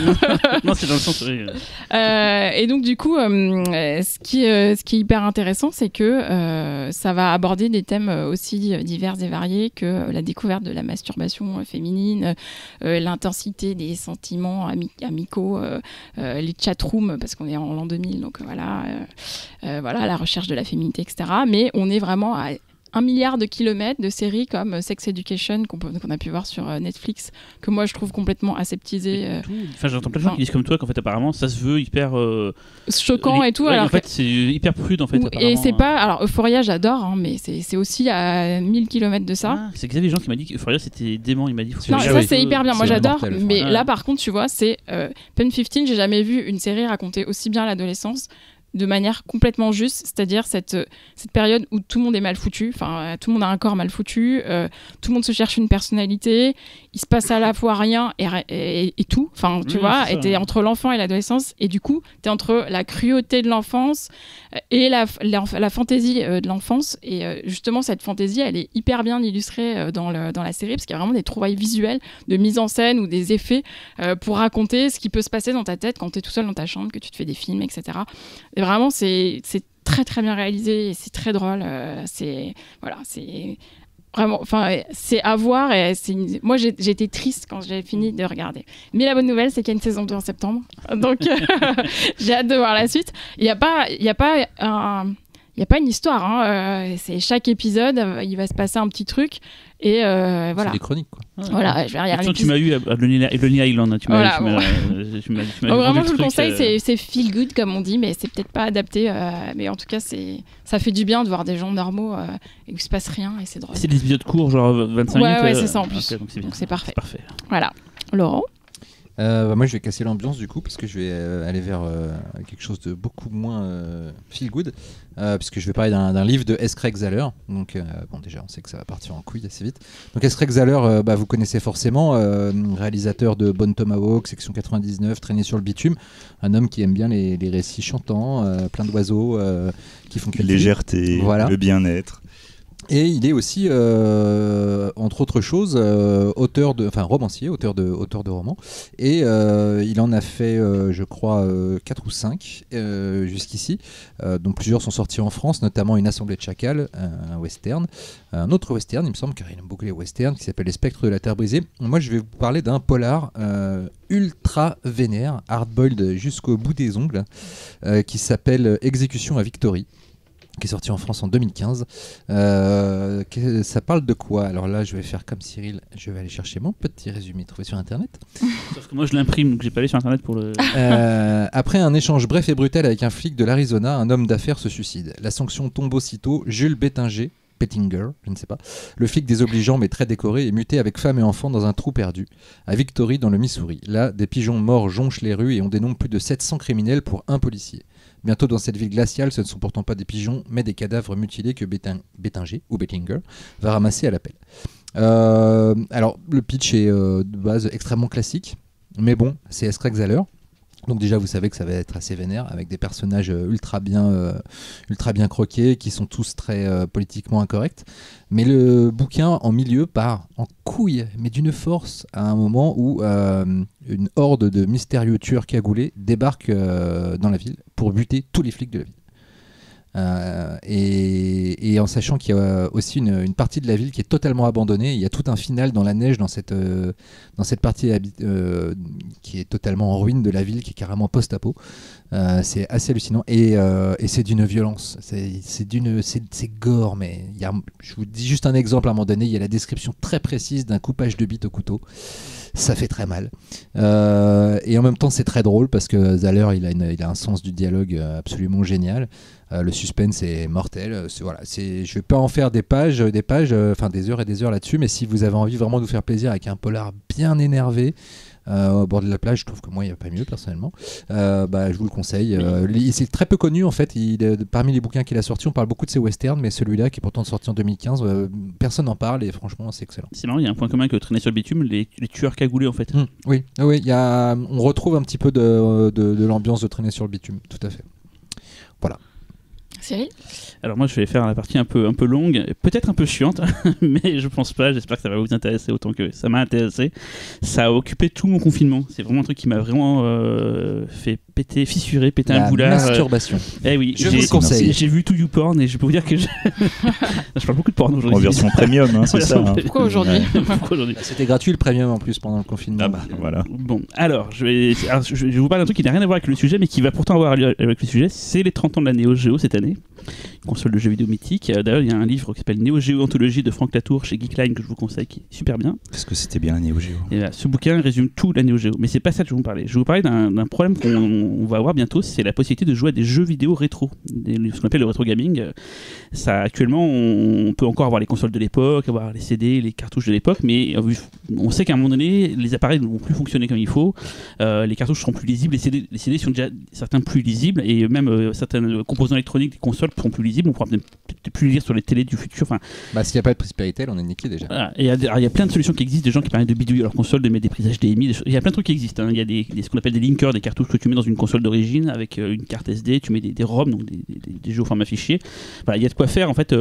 Non, c'est dans le sens. Oui. Et donc, du coup, ce qui est hyper intéressant, c'est que ça va aborder des thèmes aussi divers et variés que la découverte de la masturbation féminine, l'intensité des sentiments amicaux, les chatrooms, parce qu'on est en l'an 2000, donc voilà, la recherche de la féminité, etc. Mais on est vraiment à 1 milliard de kilomètres de séries comme Sex Education qu'on a pu voir sur Netflix, que moi je trouve complètement aseptisé. Enfin, j'entends plein de gens qui disent comme toi qu'en fait apparemment ça se veut hyper choquant et tout. Ouais, alors en fait c'est hyper prude en fait. Et c'est pas. Alors Euphoria j'adore, hein, mais c'est aussi à 1000 km de ça. C'est Xavier Jean qui m'a dit qu'Euphoria c'était dément. Il m'a dit. Non, ça c'est hyper bien. Moi j'adore. mortel, Mais ouais. là par contre, tu vois, c'est Pen 15. J'ai jamais vu une série raconter aussi bien l'adolescence de manière complètement juste, c'est-à-dire cette période où tout le monde est mal foutu, enfin tout le monde a un corps mal foutu, tout le monde se cherche une personnalité, il se passe à la fois rien et tout, enfin tu vois, et t'es entre l'enfant et l'adolescence, et du coup t'es entre la cruauté de l'enfance et la fantaisie de l'enfance, et justement cette fantaisie elle est hyper bien illustrée dans la série, parce qu'il y a vraiment des trouvailles visuelles de mise en scène ou des effets pour raconter ce qui peut se passer dans ta tête quand t'es tout seul dans ta chambre, que tu te fais des films, etc. Et vraiment, c'est très très bien réalisé et c'est très drôle. C'est vraiment, enfin, c'est à voir. Et moi, j'ai été triste quand j'ai fini de regarder. Mais la bonne nouvelle, c'est qu'il y a une saison 2 en septembre. Donc, j'ai hâte de voir la suite. Il y a pas il n'y a pas une histoire. Hein. C'est chaque épisode, il va se passer un petit truc. Et voilà. C'est des chroniques, quoi. Voilà, je vais regarder. Tu m'as eu à Lonely Island. Tu m'as vraiment, je vous le conseille, c'est feel good, comme on dit, mais c'est peut-être pas adapté. Mais en tout cas, ça fait du bien de voir des gens normaux et où il se passe rien et c'est drôle. C'est des épisodes courts, genre 25 minutes. Ouais, c'est ça en plus. Okay, donc c'est parfait. Parfait. Voilà. Laurent? Moi je vais casser l'ambiance du coup parce que je vais aller vers quelque chose de beaucoup moins feel good puisque je vais parler d'un livre de S. Craig Zahler. Donc bon, déjà on sait que ça va partir en couille assez vite. Donc S. Craig Zahler, vous connaissez forcément, réalisateur de Bone Tomahawk, Section 99, Traîner sur le bitume, un homme qui aime bien les récits chantants, plein d'oiseaux qui font que légèreté, voilà. Le bien-être. Et il est aussi, entre autres choses, romancier, auteur de romans. Et il en a fait, je crois, 4 ou 5 jusqu'ici, dont plusieurs sont sortis en France, notamment Une assemblée de chacals, un western. Un autre western, il me semble, car il aime beaucoup les westerns, qui s'appelle Les Spectres de la Terre brisée. Moi, je vais vous parler d'un polar ultra vénère, hard-boiled jusqu'au bout des ongles, qui s'appelle Exécution à Victory, qui est sorti en France en 2015. Ça parle de quoi? Alors là, je vais faire comme Cyril, je vais aller chercher mon petit résumé trouvé sur Internet. Sauf que moi, je l'imprime, donc j'ai pas allé sur Internet pour le... Après un échange bref et brutal avec un flic de l'Arizona, un homme d'affaires se suicide. La sanction tombe aussitôt. Jules Bettinger, je ne sais pas, le flic désobligeant mais très décoré, est muté avec femme et enfants dans un trou perdu, à Victory dans le Missouri. Là, des pigeons morts jonchent les rues et on dénombre plus de 700 criminels pour un policier. Bientôt dans cette ville glaciale, ce ne sont pourtant pas des pigeons, mais des cadavres mutilés que Bettinger va ramasser à l'appel. Alors, le pitch est de base extrêmement classique, mais bon, c'est S. Craig Zahler. Donc déjà, vous savez que ça va être assez vénère, avec des personnages ultra bien croqués, qui sont tous très politiquement incorrects. Mais le bouquin, en milieu, part en couille, mais d'une force, à un moment où une horde de mystérieux tueurs cagoulés débarque dans la ville pour buter tous les flics de la ville. Et en sachant qu'il y a aussi une partie de la ville qui est totalement abandonnée, il y a tout un final dans la neige dans cette partie qui est totalement en ruine de la ville, qui est carrément post-apo. C'est assez hallucinant et c'est d'une violence, c'est gore, mais je vous dis juste un exemple. À un moment donné, il y a la description très précise d'un coupage de bite au couteau. Ça fait très mal et en même temps c'est très drôle parce que Zahler il a un sens du dialogue absolument génial. Le suspense est mortel. Je vais pas en faire des pages, enfin des heures et des heures là-dessus, mais si vous avez envie vraiment de vous faire plaisir avec un polar bien énervé au bord de la plage, je trouve que moi il n'y a pas mieux personnellement. Je vous le conseille. C'est très peu connu en fait. Parmi les bouquins qu'il a sortis, on parle beaucoup de ses westerns, mais celui-là qui est pourtant sorti en 2015, personne n'en parle et franchement c'est excellent. C'est marrant, il y a un point commun que Traîner sur le bitume, les tueurs cagoulés en fait. Oui, on retrouve un petit peu de l'ambiance de Traîner sur le bitume, tout à fait. Voilà. Cyril ? Alors moi je vais faire la partie un peu longue, peut-être un peu chiante, mais je pense pas, j'espère que ça va vous intéresser autant que ça m'a intéressé. Ça a occupé tout mon confinement, c'est vraiment un truc qui m'a vraiment fait fissurer un boulard. La masturbation. Oui, je vous le conseille. J'ai vu tout YouPorn et je peux vous dire que je parle beaucoup de porn aujourd'hui. En version premium, c'est ça. Pourquoi aujourd'hui? C'était gratuit le premium en plus pendant le confinement. Voilà. Bon, alors je vais vous parler d'un truc qui n'a rien à voir avec le sujet, mais qui va pourtant avoir avec le sujet. C'est les 30 ans de la Neo Geo cette année. Console de jeux vidéo mythique. D'ailleurs, il y a un livre qui s'appelle Neo Geo Anthologie de Franck Latour chez Geekline que je vous conseille, qui est super bien. Parce que c'était bien la Neo Geo. Et ce bouquin résume tout la Neo Geo. Mais c'est pas ça que je vais vous parler. Je vais vous parler d'un problème qu'on va avoir bientôt, c'est la possibilité de jouer à des jeux vidéo rétro, ce qu'on appelle le rétro gaming. Ça, actuellement, on peut encore avoir les consoles de l'époque, avoir les CD, les cartouches de l'époque, mais on sait qu'à un moment donné, les appareils ne vont plus fonctionner comme il faut. Les cartouches seront plus lisibles, les CD sont déjà certains plus lisibles, et même certains composants électroniques des consoles seront plus lisibles. On pourra peut-être plus lire sur les télés du futur. Enfin, s'il n'y a pas de prise Péritel, on est niqué déjà. Voilà. Et il y a plein de solutions qui existent, des gens qui permettent de bidouiller leur console, de mettre des prises HDMI. Il y a plein de trucs qui existent. Il y a ce qu'on appelle des linkers, des cartouches que tu mets dans une console d'origine avec une carte SD, tu mets des ROM, donc des jeux au format fichier. Voilà, il y a de quoi faire en fait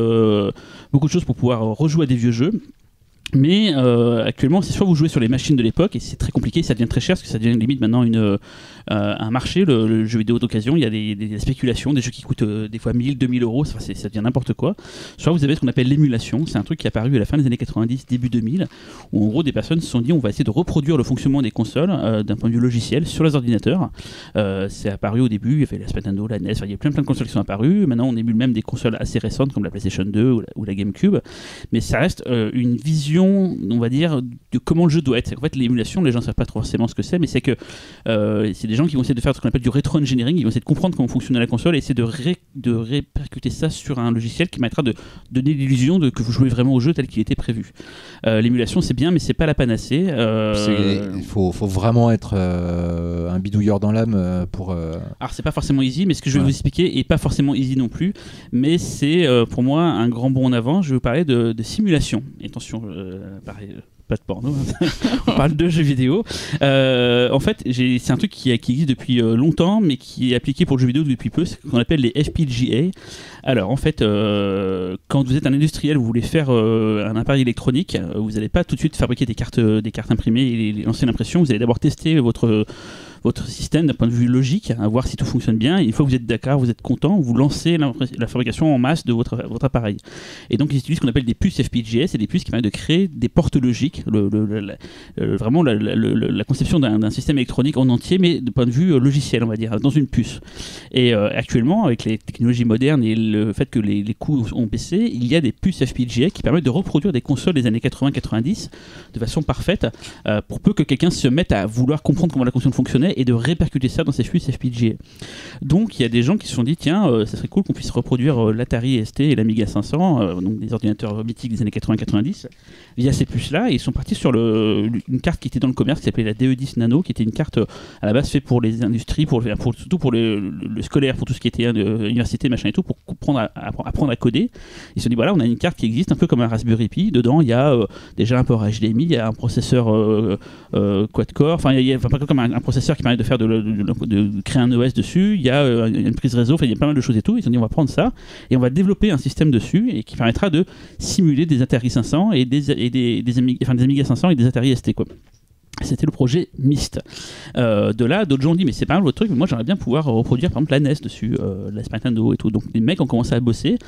beaucoup de choses pour pouvoir rejouer à des vieux jeux. Mais actuellement, c'est soit vous jouez sur les machines de l'époque, et c'est très compliqué, ça devient très cher, parce que ça devient limite maintenant un marché, le jeu vidéo d'occasion. Il y a des spéculations, des jeux qui coûtent des fois 1000, 2000 euros, ça devient n'importe quoi. Soit vous avez ce qu'on appelle l'émulation, c'est un truc qui est apparu à la fin des années 90, début 2000, où en gros des personnes se sont dit on va essayer de reproduire le fonctionnement des consoles d'un point de vue logiciel sur les ordinateurs. C'est apparu au début, il y avait la Super Nintendo, la NES, il y a plein de consoles qui sont apparues. Maintenant on émule même des consoles assez récentes comme la PlayStation 2 ou la GameCube, mais ça reste une vision, on va dire, de comment le jeu doit être. En fait, l'émulation, les gens ne savent pas trop forcément ce que c'est, mais c'est que c'est des gens qui vont essayer de faire ce qu'on appelle du rétro-engineering, ils vont essayer de comprendre comment fonctionne la console et essayer de répercuter ça sur un logiciel qui permettra de donner l'illusion que vous jouez vraiment au jeu tel qu'il était prévu. L'émulation, c'est bien, mais c'est pas la panacée. Il faut vraiment être un bidouilleur dans l'âme pour... Alors, c'est pas forcément easy, mais ce que je vais vous expliquer est pas forcément easy non plus, mais c'est pour moi un grand bond en avant. Je vais vous parler de simulation. Et attention, pareil, pas de porno, on parle de jeux vidéo. En fait, c'est un truc qui existe depuis longtemps, mais qui est appliqué pour le jeu vidéo depuis peu, c'est ce qu'on appelle les FPGA. Alors, en fait, quand vous êtes un industriel, vous voulez faire un appareil électronique, vous n'allez pas tout de suite fabriquer des cartes imprimées et lancer l'impression, vous allez d'abord tester votre système d'un point de vue logique, à voir si tout fonctionne bien. Et une fois que vous êtes d'accord, vous êtes content, vous lancez la fabrication en masse de votre appareil. Et donc ils utilisent ce qu'on appelle des puces FPGA, c'est des puces qui permettent de créer des portes logiques, vraiment la conception d'un système électronique en entier, mais de point de vue logiciel, on va dire, dans une puce. Et actuellement, avec les technologies modernes et le fait que les coûts ont baissé, il y a des puces FPGA qui permettent de reproduire des consoles des années 80-90 de façon parfaite, pour peu que quelqu'un se mette à vouloir comprendre comment la console fonctionnait et de répercuter ça dans ces puces FPGA. Donc il y a des gens qui se sont dit tiens, ça serait cool qu'on puisse reproduire l'Atari ST et l'Amiga 500, donc des ordinateurs mythiques des années 80-90, via ces puces-là, et ils sont partis sur une carte qui était dans le commerce qui s'appelait la DE10 Nano, qui était une carte à la base faite pour les industries, surtout pour le scolaire, pour tout ce qui était université, machin et tout, pour apprendre à coder. Ils se sont dit voilà, on a une carte qui existe un peu comme un Raspberry Pi, dedans il y a déjà un port HDMI, il y a un processeur quad-core, enfin il y a pas comme un processeur qui permet de faire de créer un OS dessus, il y a une prise réseau, il y a pas mal de choses et tout. Ils ont dit on va prendre ça et on va développer un système dessus et qui permettra de simuler des Atari 500 et des Amiga 500 et des Atari ST quoi. C'était le projet Myst. De là, d'autres gens ont dit mais c'est pas mal votre truc, mais moi j'aimerais bien pouvoir reproduire par exemple la NES dessus, la Super Nintendo et tout. Donc les mecs ont commencé à bosser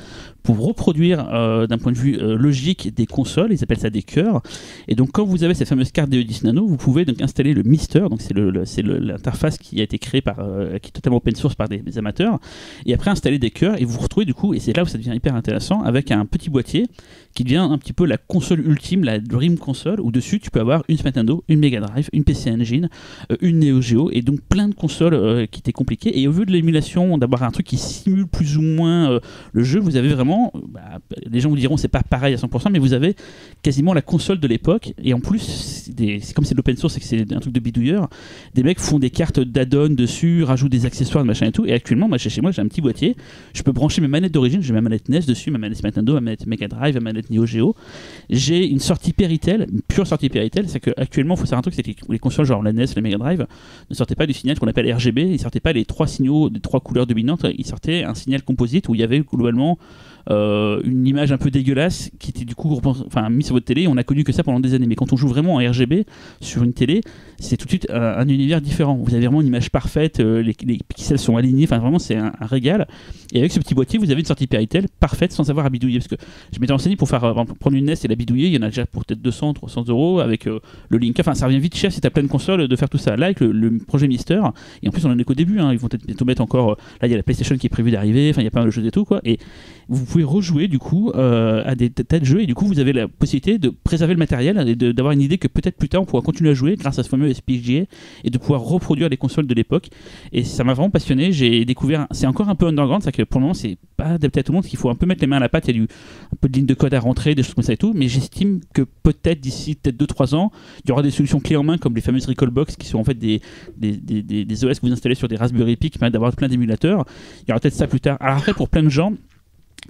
pour reproduire d'un point de vue logique des consoles, ils appellent ça des cœurs. Et donc quand vous avez cette fameuse carte DE10 Nano, vous pouvez donc installer le Myster, donc c'est l'interface qui a été créée qui est totalement open source par des amateurs, et après installer des cœurs et vous retrouvez du coup, et c'est là où ça devient hyper intéressant, avec un petit boîtier qui devient un petit peu la console ultime, la Dream Console, où dessus tu peux avoir une Super Nintendo, une Mega Drive, une PC Engine, une Neo Geo, et donc plein de consoles qui étaient compliquées. Et au vu de l'émulation, d'avoir un truc qui simule plus ou moins le jeu, vous avez vraiment, les gens vous diront c'est pas pareil à 100%, mais vous avez quasiment la console de l'époque. Et en plus, c'est comme c'est de l'open source et que c'est un truc de bidouilleur, des mecs font des cartes d'add-on dessus, rajoutent des accessoires, machin et tout. Et actuellement, moi, chez moi, j'ai un petit boîtier, je peux brancher mes manettes d'origine, j'ai ma manette NES dessus, ma manette Nintendo, ma manette Mega Drive, ma manette Neo Geo. J'ai une sortie Péritel, une pure sortie Péritel, c'est qu'actuellement, il faut savoir un truc, c'est que les consoles genre la NES, la Mega Drive ne sortaient pas du signal qu'on appelle RGB, ils sortaient pas les trois signaux des trois couleurs dominantes, ils sortaient un signal composite où il y avait globalement une image un peu dégueulasse qui était du coup mise sur votre télé. On a connu que ça pendant des années, mais quand on joue vraiment en RGB sur une télé, c'est tout de suite un univers différent. Vous avez vraiment une image parfaite, les pixels sont alignés, enfin vraiment c'est un régal. Et avec ce petit boîtier, vous avez une sortie Péritel parfaite sans avoir à bidouiller, parce que je m'étais renseigné pour prendre une NES et la bidouiller, il y en a déjà pour peut-être 200-300 € avec le Link, enfin ça revient vite cher si t'as plein de consoles de faire tout ça. Là avec le projet Myster, et en plus on en est qu'au début, ils vont peut-être bientôt mettre encore, là il y a la PlayStation qui est prévue d'arriver, enfin il y a pas mal de choses et tout quoi, et vous pouvez rejouer du coup à des tas de jeux, et du coup vous avez la possibilité de préserver le matériel et d'avoir une idée que peut-être plus tard on pourra continuer à jouer grâce à ce fameux FPGA et de pouvoir reproduire les consoles de l'époque. Et ça m'a vraiment passionné. J'ai découvert, c'est encore un peu underground, c'est que pour le moment c'est pas adapté à tout le monde, qu'il faut un peu mettre les mains à la pâte, il y a un peu de ligne de code à rentrer, des choses comme ça et tout, mais j'estime que peut-être d'ici peut-être 2-3 ans il y aura des solutions clés en main comme les fameuses Recalbox qui sont en fait des OS que vous installez sur des Raspberry Pi qui permettent d'avoir plein d'émulateurs. Il y aura peut-être ça plus tard. Alors après, pour plein de gens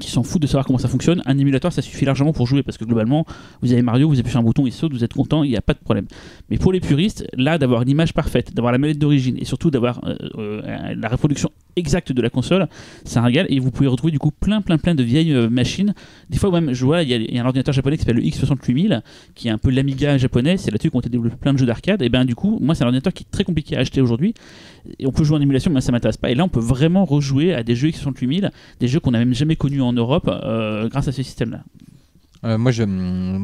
qui s'en foutent de savoir comment ça fonctionne, un émulateur ça suffit largement pour jouer, parce que globalement vous avez Mario, vous appuyez sur un bouton, il saute, vous êtes content, il n'y a pas de problème. Mais pour les puristes, là d'avoir une image parfaite, d'avoir la manette d'origine et surtout d'avoir la reproduction exact de la console, c'est un régal. Et vous pouvez retrouver du coup plein de vieilles machines. Des fois même, je vois, il y a un ordinateur japonais qui s'appelle le X68000, qui est un peu l'Amiga japonais. C'est là-dessus qu'on a développé plein de jeux d'arcade. Et ben du coup, moi c'est un ordinateur qui est très compliqué à acheter aujourd'hui. Et on peut jouer en émulation, mais ça m'intéresse pas. Et là, on peut vraiment rejouer à des jeux X68000, des jeux qu'on n'a même jamais connus en Europe grâce à ce système-là. Moi,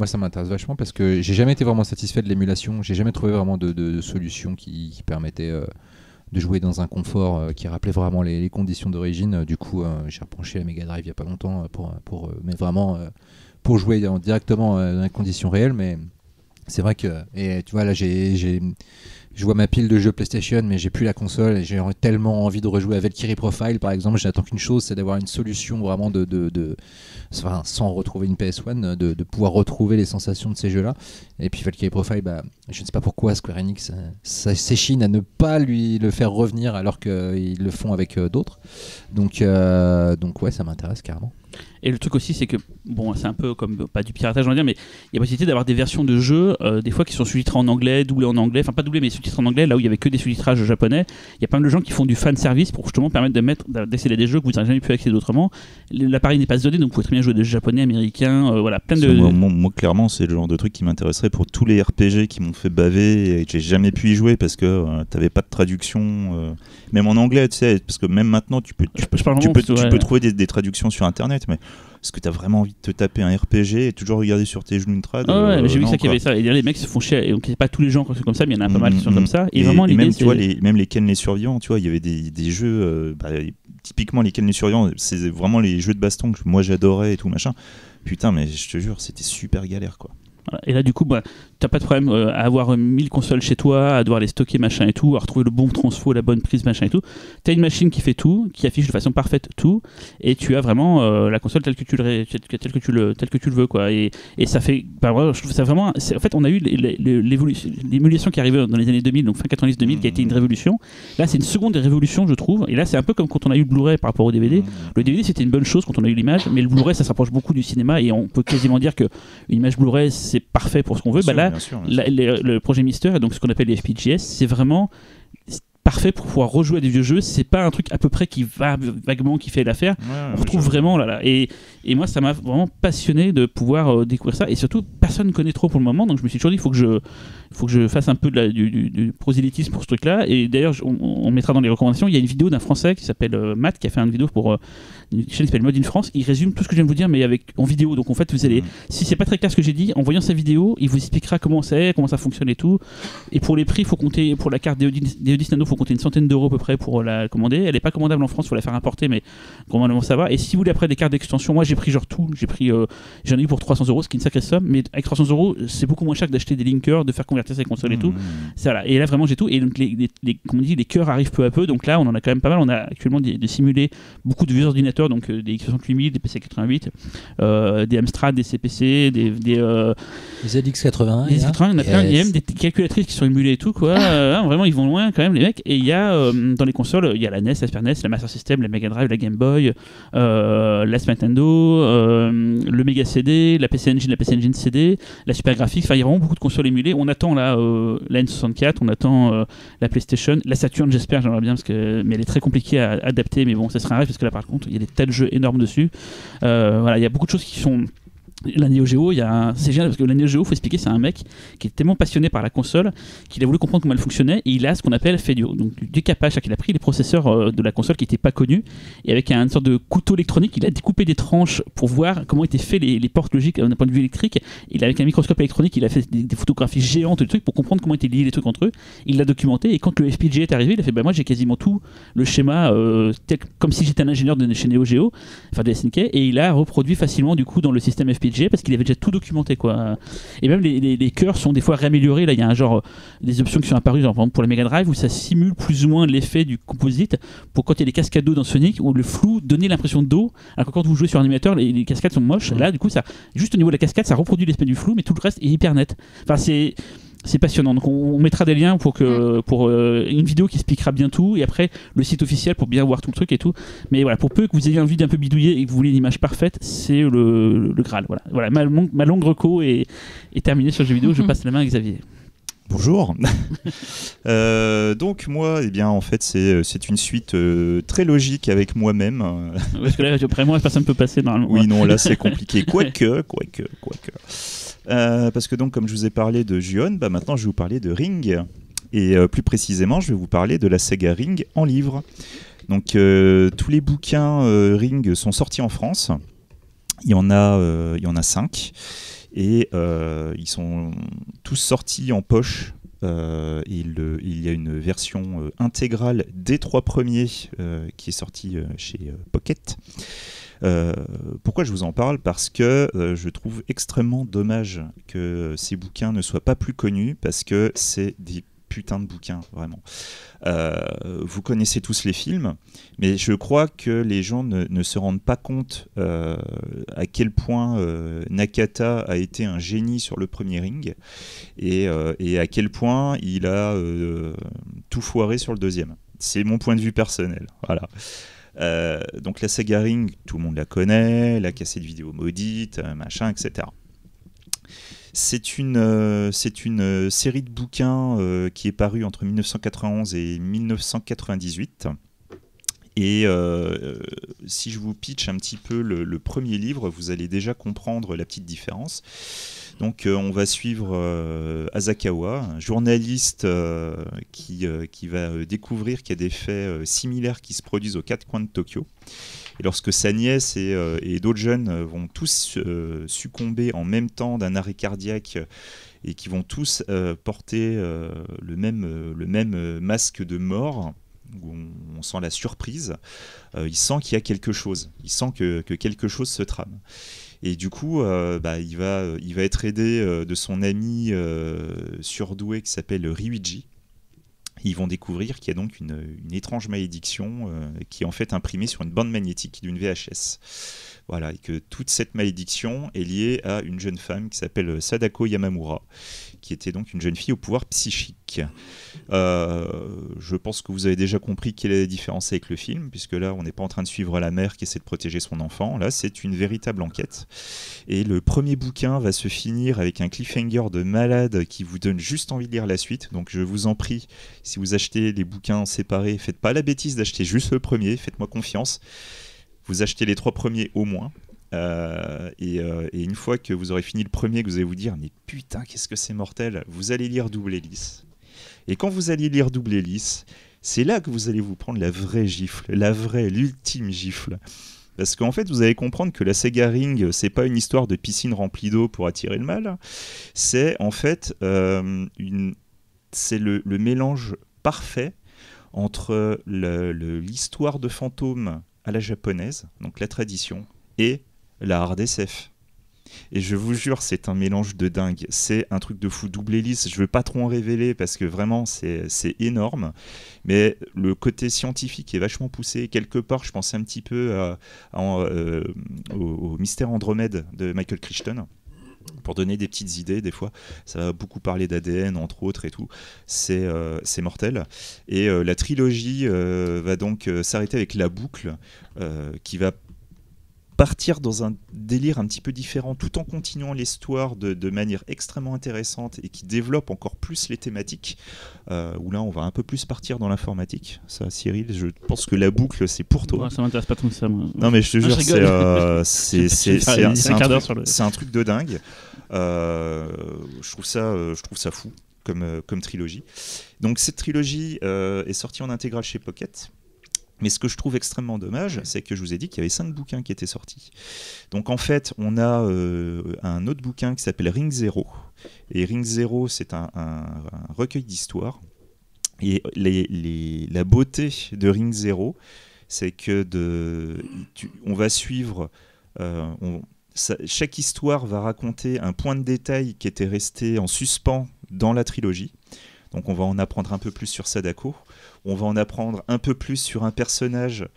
ça m'intéresse vachement parce que j'ai jamais été vraiment satisfait de l'émulation. J'ai jamais trouvé vraiment de solution qui permettait de jouer dans un confort qui rappelait vraiment les conditions d'origine. Du coup, j'ai rebranché la Mega Drive il y a pas longtemps mais vraiment pour jouer directement dans les conditions réelles. Mais c'est vrai que, et tu vois là, je vois ma pile de jeux PlayStation, mais j'ai plus la console et j'ai tellement envie de rejouer à Valkyrie Profile par exemple. J'attends qu'une chose, c'est d'avoir une solution vraiment enfin, sans retrouver une PS1, de pouvoir retrouver les sensations de ces jeux-là. Et puis Valkyrie Profile, je ne sais pas pourquoi Square Enix s'échine à ne pas lui le faire revenir alors qu'ils le font avec d'autres. Donc ouais, ça m'intéresse carrément. Et le truc aussi, c'est que, bon, c'est un peu comme, pas du piratage, on va dire, mais il y a possibilité d'avoir des versions de jeux, des fois qui sont sous-titrées en anglais, doublées en anglais, enfin pas doublées, mais sous-titrées en anglais, là où il y avait que des sous-titrages japonais. Il y a pas mal de gens qui font du fan service pour justement permettre d'accéder à des jeux que vous n'avez jamais pu accéder autrement. L'appareil n'est pas zoné, donc vous pouvez très bien jouer des jeux japonais, américains, voilà, plein de. Moi, clairement, c'est le genre de truc qui m'intéresserait pour tous les RPG qui m'ont fait baver et que j'ai jamais pu y jouer parce que t'avais pas de traduction, même en anglais, tu sais, parce que même maintenant, tu peux trouver des traductions sur internet, mais est-ce que t'as vraiment envie de te taper un RPG et toujours regarder sur tes genoux une trad? Ouais, j'ai vu ça qu'il y avait ça. Et les mecs se font chier. Et donc, c'est pas tous les gens qui sont comme ça, mais il y en a pas mal qui sont comme ça. Et vraiment, l'idée, même, tu vois, même les Ken les Survivants, tu vois, il y avait des jeux, typiquement les Ken les Survivants, c'est vraiment les jeux de baston que moi j'adorais et tout machin. Putain, mais je te jure, c'était super galère, quoi. Voilà. Et là, du coup, t'as pas de problème à avoir 1000 consoles chez toi, à devoir les stocker, machin et tout, à retrouver le bon transfo, la bonne prise, machin et tout. T'as une machine qui fait tout, qui affiche de façon parfaite tout, et tu as vraiment la console telle que tu le veux, quoi. Et ça fait, je trouve ça vraiment. En fait, on a eu l'émulation qui est arrivée dans les années 2000, donc fin 90-2000, qui a été une révolution. Là, c'est une seconde révolution, je trouve. Et là, c'est un peu comme quand on a eu le Blu-ray par rapport au DVD. Le DVD, c'était une bonne chose quand on a eu l'image, mais le Blu-ray, ça se rapproche beaucoup du cinéma, et on peut quasiment dire que une image Blu-ray, c'est parfait pour ce qu'on veut. Bien sûr. Le projet Mister, et donc ce qu'on appelle les FPGS, c'est vraiment parfait pour pouvoir rejouer à des vieux jeux. C'est pas un truc à peu près qui va vaguement qui fait l'affaire. On retrouve vraiment là. Et moi, ça m'a vraiment passionné de pouvoir découvrir ça. Et surtout, personne ne connaît trop pour le moment, donc je me suis toujours dit, il faut que je fasse un peu du prosélytisme pour ce truc-là. Et d'ailleurs, on mettra dans les recommandations. Il y a une vidéo d'un Français qui s'appelle Matt, qui a fait une vidéo pour une chaîne qui s'appelle Mode in France. Il résume tout ce que je viens de vous dire, mais en vidéo. Donc en fait, vous allez, si c'est pas très clair ce que j'ai dit, en voyant sa vidéo, il vous expliquera comment ça fonctionne et tout. Et pour les prix, il faut compter, pour la carte Deodis Nano, il faut compter une centaine d'euros à peu près pour la commander. Elle n'est pas commandable en France, il faut la faire importer, mais normalement ça va. Et si vous voulez après des cartes d'extension, moi j'ai pris genre tout. J'en ai eu pour 300 euros, ce qui est une sacrée somme, mais avec 300 euros, c'est beaucoup moins cher que d'acheter des linkers, de faire convertir ces consoles et tout. Voilà. Et là vraiment j'ai tout. Et donc comme on dit, les cœurs arrivent peu à peu. Donc là, on en a quand même pas mal. On a actuellement des simulés beaucoup de vieux ordinateurs, donc des X68000, des PC88, des Amstrad, des CPC, des ZX80. Des ZX80, il y en a plein. Il y a même des calculatrices qui sont émulées et tout, quoi. Vraiment, ils vont loin quand même, les mecs. Et il y a dans les consoles, il y a la NES, la Super NES, la Master System, la Mega Drive, la Game Boy, la Super Nintendo, le Mega CD, la PC Engine, la PC Engine CD, la Super Graphics. Enfin, il y a vraiment beaucoup de consoles émulées. On attend la N64, on attend la PlayStation, la Saturn, j'espère, j'aimerais bien, mais elle est très compliquée à adapter. Mais bon, ça sera un rêve parce que là, par contre, il y a des tas de jeux énormes dessus. Voilà, il y a beaucoup de choses qui sont. La Neo Geo, c'est génial parce que la Neo Geo, faut expliquer, c'est un mec qui est tellement passionné par la console qu'il a voulu comprendre comment elle fonctionnait et il a ce qu'on appelle fait du décapage, c'est-à-dire qu'il a pris les processeurs de la console qui n'étaient pas connus et avec une sorte de couteau électronique, il a découpé des tranches pour voir comment étaient faits les portes logiques d'un point de vue électrique. Avec un microscope électronique, il a fait des photographies géantes de trucs pour comprendre comment étaient liés les trucs entre eux. Il l'a documenté et quand le FPGA est arrivé, il a fait moi j'ai quasiment tout le schéma comme si j'étais un ingénieur de chez Neo Geo, enfin de SNK, et il a reproduit facilement du coup dans le système FPGA parce qu'il avait déjà tout documenté, quoi. Et même les cœurs sont des fois réaméliorés. Là il y a un genre des options qui sont apparues genre, par exemple pour la Mega Drive où ça simule plus ou moins l'effet du composite pour quand il y a des cascades d'eau dans Sonic où le flou donnait l'impression d'eau alors que quand vous jouez sur un animateur les cascades sont moches. Là du coup ça juste au niveau de la cascade ça reproduit l'effet du flou mais tout le reste est hyper net. Enfin c'est passionnant. Donc on mettra des liens pour une vidéo qui expliquera bien tout et après le site officiel pour bien voir tout le truc et tout. Mais voilà, pour peu que vous ayez envie d'un peu bidouiller et que vous voulez une image parfaite, c'est le Graal. Voilà, ma longue reco est terminée sur le jeu vidéo. Je passe la main à Xavier. Bonjour. Donc moi, eh bien, en fait, c'est une suite très logique avec moi-même. Parce que là, après moi, personne ne peut passer normalement. Oui, non, là, c'est compliqué. Quoique. Parce que donc, comme je vous ai parlé de Ju-On, bah, maintenant, je vais vous parler de Ring. Et plus précisément, je vais vous parler de la saga Ring en livre. Donc, tous les bouquins Ring sont sortis en France. Il y en a 5. Et ils sont tous sortis en poche. Il y a une version intégrale des 3 premiers qui est sortie chez Pocket. Pourquoi je vous en parle? Parce que je trouve extrêmement dommage que ces bouquins ne soient pas plus connus, parce que c'est des putains de bouquins, vraiment. Vous connaissez tous les films, mais je crois que les gens ne se rendent pas compte à quel point Nakata a été un génie sur le premier Ring, et à quel point il a tout foiré sur le deuxième. C'est mon point de vue personnel. Voilà. Donc la saga Ring, tout le monde la connaît, la cassette vidéo maudite, machin, etc. C'est une série de bouquins qui est parue entre 1991 et 1998. Et si je vous pitch un petit peu le premier livre, vous allez déjà comprendre la petite différence. Donc on va suivre Asakawa, un journaliste qui va découvrir qu'il y a des faits similaires qui se produisent aux 4 coins de Tokyo. Et lorsque sa nièce et d'autres jeunes vont tous succomber en même temps d'un arrêt cardiaque et qui vont tous porter le même masque de mort, où on sent la surprise, il sent qu'il y a quelque chose, il sent que quelque chose se trame. Et du coup, il va être aidé de son ami surdoué qui s'appelle Ryuji. Ils vont découvrir qu'il y a donc une étrange malédiction qui est en fait imprimée sur une bande magnétique d'une VHS. Voilà, et que toute cette malédiction est liée à une jeune femme qui s'appelle Sadako Yamamura, qui était donc une jeune fille au pouvoir psychique. Je pense que vous avez déjà compris quelle est la différence avec le film, puisque là, on n'est pas en train de suivre la mère qui essaie de protéger son enfant. Là, c'est une véritable enquête. Et le premier bouquin va se finir avec un cliffhanger de malade qui vous donne juste envie de lire la suite. Donc, je vous en prie, si vous achetez les bouquins séparés, faites pas la bêtise d'acheter juste le premier, faites-moi confiance. Vous achetez les 3 premiers au moins. Et une fois que vous aurez fini le premier, que vous allez vous dire mais putain, qu'est-ce que c'est mortel, vous allez lire Double Hélice. Et quand vous allez lire Double Hélice, c'est là que vous allez vous prendre la vraie gifle, l'ultime gifle. Parce qu'en fait, vous allez comprendre que la saga Ring, c'est pas une histoire de piscine remplie d'eau pour attirer le mal. C'est en fait c'est le mélange parfait entre l'histoire de fantômes à la japonaise, donc la tradition, et la hard SF. Et je vous jure, c'est un mélange de dingue. C'est un truc de fou. Double Hélice, je ne veux pas trop en révéler parce que vraiment, c'est énorme. Mais le côté scientifique est vachement poussé. Quelque part, je pensais un petit peu au Mystère Andromède de Michael Crichton. Pour donner des petites idées, des fois, ça va beaucoup parler d'ADN, entre autres, et tout. C'est mortel. Et la trilogie va donc s'arrêter avec La Boucle, qui va partir dans un délire un petit peu différent, tout en continuant l'histoire de manière extrêmement intéressante et qui développe encore plus les thématiques, où là on va un peu plus partir dans l'informatique. Ça, Cyril, je pense que La Boucle, c'est pour toi. Ouais, ça m'intéresse pas trop ça, moi. Non mais je te jure, c'est un truc de dingue. Je trouve ça fou comme trilogie. Donc cette trilogie est sortie en intégrale chez Pocket. Mais ce que je trouve extrêmement dommage, c'est que je vous ai dit qu'il y avait 5 bouquins qui étaient sortis. Donc en fait, on a un autre bouquin qui s'appelle Ring Zero. Et Ring Zero, c'est un recueil d'histoires. Et la beauté de Ring Zero, c'est que on va suivre... chaque histoire va raconter un point de détail qui était resté en suspens dans la trilogie. Donc on va en apprendre un peu plus sur Sadako. On va en apprendre un peu plus sur un personnage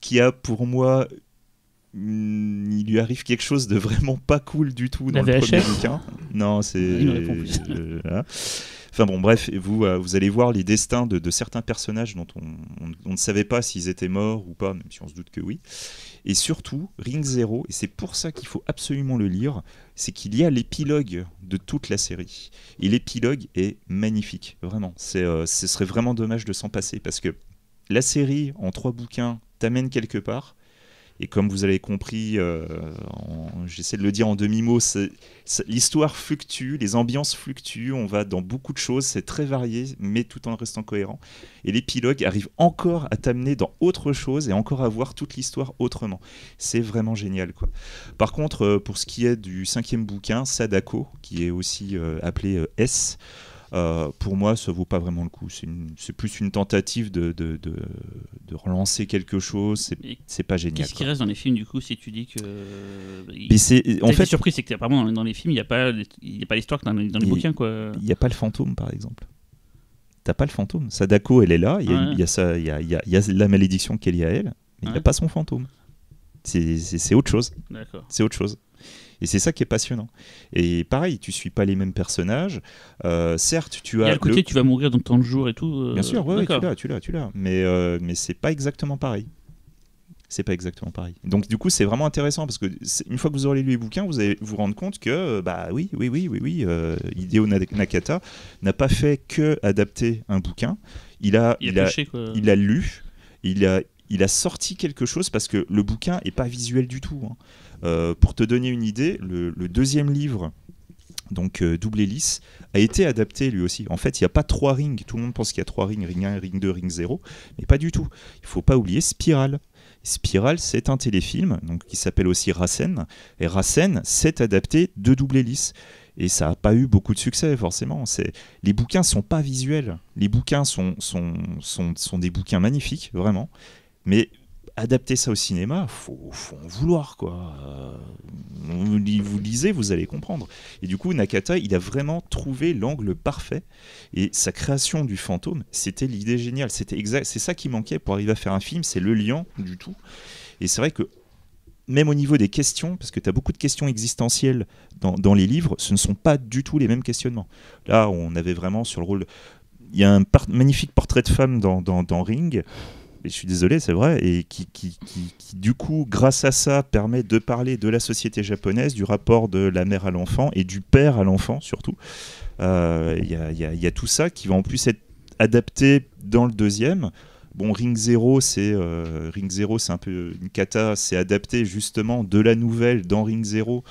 qui a, pour moi, il lui arrive quelque chose de vraiment pas cool du tout dans le premier bouquin. Non, c'est... Enfin bon, bref, vous allez voir les destins de certains personnages dont on ne savait pas s'ils étaient morts ou pas, même si on se doute que oui. Et surtout, Ring Zero, et c'est pour ça qu'il faut absolument le lire, c'est qu'il y a l'épilogue de toute la série. Et l'épilogue est magnifique, vraiment. Ce serait vraiment dommage de s'en passer, parce que la série, en 3 bouquins, t'amène quelque part. Et comme vous avez compris, j'essaie de le dire en demi-mot, l'histoire fluctue, les ambiances fluctuent, on va dans beaucoup de choses, c'est très varié, mais tout en restant cohérent. Et l'épilogue arrive encore à t'amener dans autre chose et encore à voir toute l'histoire autrement. C'est vraiment génial, quoi. Par contre, pour ce qui est du 5e bouquin, Sadako, qui est aussi appelé S, pour moi, ça vaut pas vraiment le coup. C'est plus une tentative de relancer quelque chose. C'est pas génial. Qu'est-ce qui reste dans les films, du coup, si tu dis que... En fait, surpris, c'est que apparemment dans les films, il n'y a pas l'histoire que dans les bouquins, quoi. Il n'y a pas le fantôme, par exemple. T'as pas le fantôme. Sadako, elle est là. Il y a la malédiction qui est liée à elle, mais il n'y a pas son fantôme. C'est autre chose. D'accord. C'est autre chose. Et c'est ça qui est passionnant. Et pareil, tu suis pas les mêmes personnages. Certes, tu as. Il y a le côté tu vas mourir dans tant de jours et tout. Bien sûr, ouais, tu l'as. Mais c'est pas exactement pareil. C'est pas exactement pareil. Donc du coup, c'est vraiment intéressant parce que une fois que vous aurez lu les bouquins, vous allez vous rendre compte que oui, Hideo Nakata n'a pas fait que adapter un bouquin. Il a lu, il a sorti quelque chose parce que le bouquin est pas visuel du tout. Hein. Pour te donner une idée, le 2e livre, donc Double Hélice, a été adapté lui aussi. En fait, il n'y a pas 3 rings. Tout le monde pense qu'il y a 3 rings, ring 1, ring 2, ring 0, mais pas du tout. Il ne faut pas oublier Spiral. Spiral, c'est un téléfilm donc, qui s'appelle aussi Rasen. Et Rasen, c'est adapté de Double Hélice. Et ça n'a pas eu beaucoup de succès, forcément. Les bouquins ne sont pas visuels. Les bouquins sont des bouquins magnifiques, vraiment. Mais adapter ça au cinéma, faut en vouloir, quoi. Vous lisez, vous allez comprendre. Et du coup, Nakata, il a vraiment trouvé l'angle parfait. Et sa création du fantôme, c'était l'idée géniale. C'est ça qui manquait pour arriver à faire un film, c'est le lien du tout. Et c'est vrai que même au niveau des questions, parce que tu as beaucoup de questions existentielles dans les livres, ce ne sont pas du tout les mêmes questionnements. Là, on avait vraiment sur le rôle... Il y a un magnifique portrait de femme dans Ring. Et je suis désolé, c'est vrai, et qui du coup, grâce à ça, permet de parler de la société japonaise, du rapport de la mère à l'enfant et du père à l'enfant surtout. Y a tout ça qui va en plus être adapté dans le 2e. Bon, Ring Zero, c'est un peu une cata, c'est adapté justement de la nouvelle dans Ring Zero.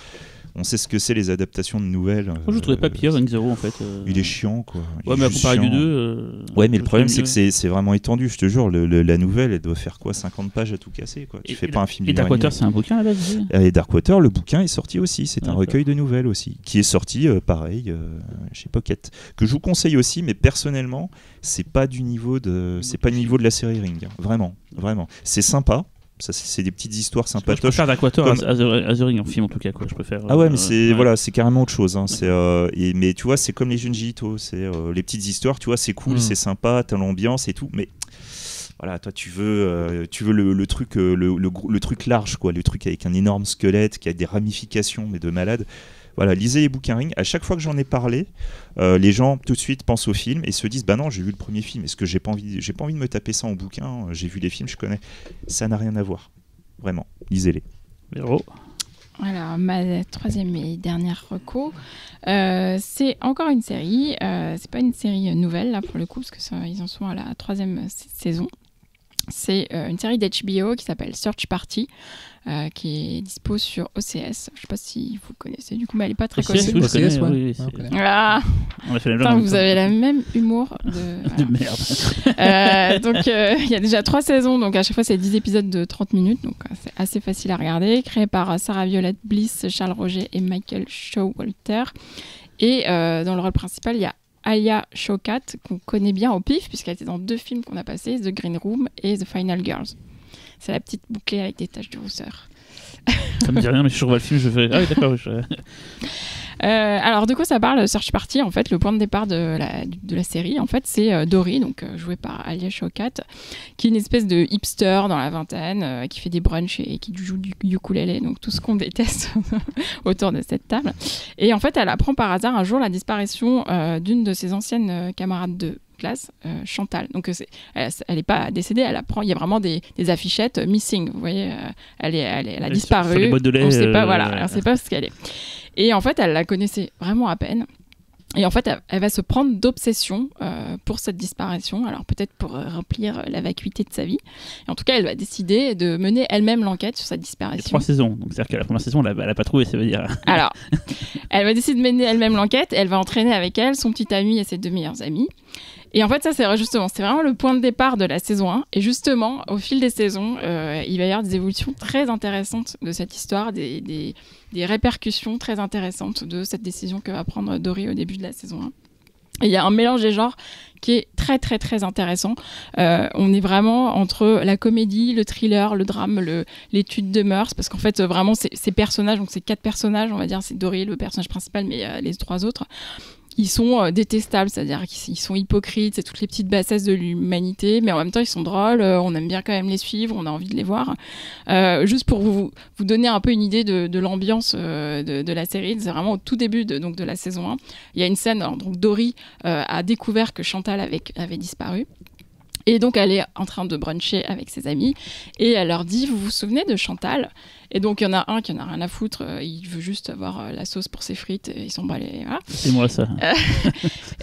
On sait ce que c'est les adaptations de nouvelles. Moi, je trouvais pas pire Ring Zero en fait. Il est chiant, quoi. Ouais, mais à comparer du 2. Ouais, mais le problème, c'est que c'est vraiment étendu. Je te jure, la nouvelle, elle doit faire quoi, 50 pages à tout casser, quoi. Tu fais pas un film. Et Darkwater, c'est un bouquin à la base. Et Darkwater, le bouquin est sorti aussi. C'est un recueil de nouvelles aussi, qui est sorti, pareil, chez Pocket, que je vous conseille aussi, mais personnellement, c'est pas du niveau de la série Ring. Hein. Vraiment. C'est sympa. Ça, c'est des petites histoires sympatoches. Je préfère Darkwater à The Ring en film en tout cas, quoi. Je préfère. Ah ouais, mais c'est carrément autre chose. Hein. Mais tu vois, c'est comme les Junji Ito, c'est les petites histoires. Tu vois, c'est cool, c'est sympa, t'as l'ambiance et tout. Mais voilà, toi, tu veux le truc, le truc large, quoi, le truc avec un énorme squelette qui a des ramifications, mais de malade. Voilà, lisez les bouquins Ring. À chaque fois que j'en ai parlé, les gens tout de suite pensent au film et se disent bah non, j'ai vu le premier film. Est-ce que j'ai pas envie de me taper ça en bouquin. J'ai vu les films, je connais. Ça n'a rien à voir. Vraiment, lisez-les. Véro. Voilà, ma 3e et dernière reco, c'est encore une série. C'est pas une série nouvelle là pour le coup parce que ils en sont à la 3e saison. C'est une série d'HBO qui s'appelle Search Party, qui est dispo sur OCS. Je ne sais pas si vous connaissez, du coup, mais elle n'est pas très connue. OCS, ouais. Ah, vous avez le même humour de merde. Donc, il y a déjà 3 saisons, donc à chaque fois, c'est 10 épisodes de 30 minutes, donc c'est assez facile à regarder. Créé par Sarah Violette Bliss, Charles Roger et Michael Showalter. Et dans le rôle principal, il y a Aya Shawkat, qu'on connaît bien au pif, puisqu'elle était dans 2 films qu'on a passés, The Green Room et The Final Girls. C'est la petite bouclée avec des taches de rousseur. Ça me dit rien, mais je revois le film, je fais... Ah oui, d'accord. Alors de quoi ça parle Search Party? En fait, le point de départ de la série, en fait, c'est Dory, donc jouée par Alia Shawkat, qui est une espèce de hipster dans la vingtaine, qui fait des brunchs et qui joue du ukulélé, donc tout ce qu'on déteste autour de cette table. Et en fait, elle apprend par hasard un jour la disparition d'une de ses anciennes camarades de classe, Chantal. Donc elle n'est pas décédée, elle apprend. Il y a vraiment des affichettes missing. Vous voyez, elle a disparu. Sur les boîtes de lait, on ne sait pas, voilà, on sait pas ce qu'elle est. Et en fait, elle la connaissait vraiment à peine. Et en fait, elle va se prendre d'obsession pour cette disparition. Alors peut-être pour remplir la vacuité de sa vie. Et en tout cas, elle va décider de mener elle-même l'enquête sur cette disparition. Il y a 3 saisons. Donc c'est-à-dire qu'à la première saison, elle n'a pas trouvé, ça veut dire. Alors, elle va décider de mener elle-même l'enquête. Elle va entraîner avec elle son petit ami et ses 2 meilleurs amis. Et en fait, ça, c'est vraiment le point de départ de la saison 1. Et justement, au fil des saisons, il va y avoir des évolutions très intéressantes de cette histoire, des répercussions très intéressantes de cette décision que va prendre Dory au début de la saison 1. Et il y a un mélange des genres qui est très, très, très intéressant. On est vraiment entre la comédie, le thriller, le drame, l'étude de mœurs, parce qu'en fait, vraiment, ces personnages, donc ces 4 personnages, on va dire, c'est Dory, le personnage principal, mais les 3 autres, ils sont détestables, c'est-à-dire qu'ils sont hypocrites, c'est toutes les petites bassesses de l'humanité, mais en même temps ils sont drôles, on aime bien quand même les suivre, on a envie de les voir. Juste pour vous donner un peu une idée de l'ambiance de la série, c'est vraiment au tout début de la saison 1. Il y a une scène, donc Dory a découvert que Chantal avait disparu. Et donc, elle est en train de bruncher avec ses amis et elle leur dit « Vous vous souvenez de Chantal ?» Et donc, il y en a un qui en a rien à foutre, il veut juste avoir la sauce pour ses frites, et ils sont balés, voilà. C'est moi, ça.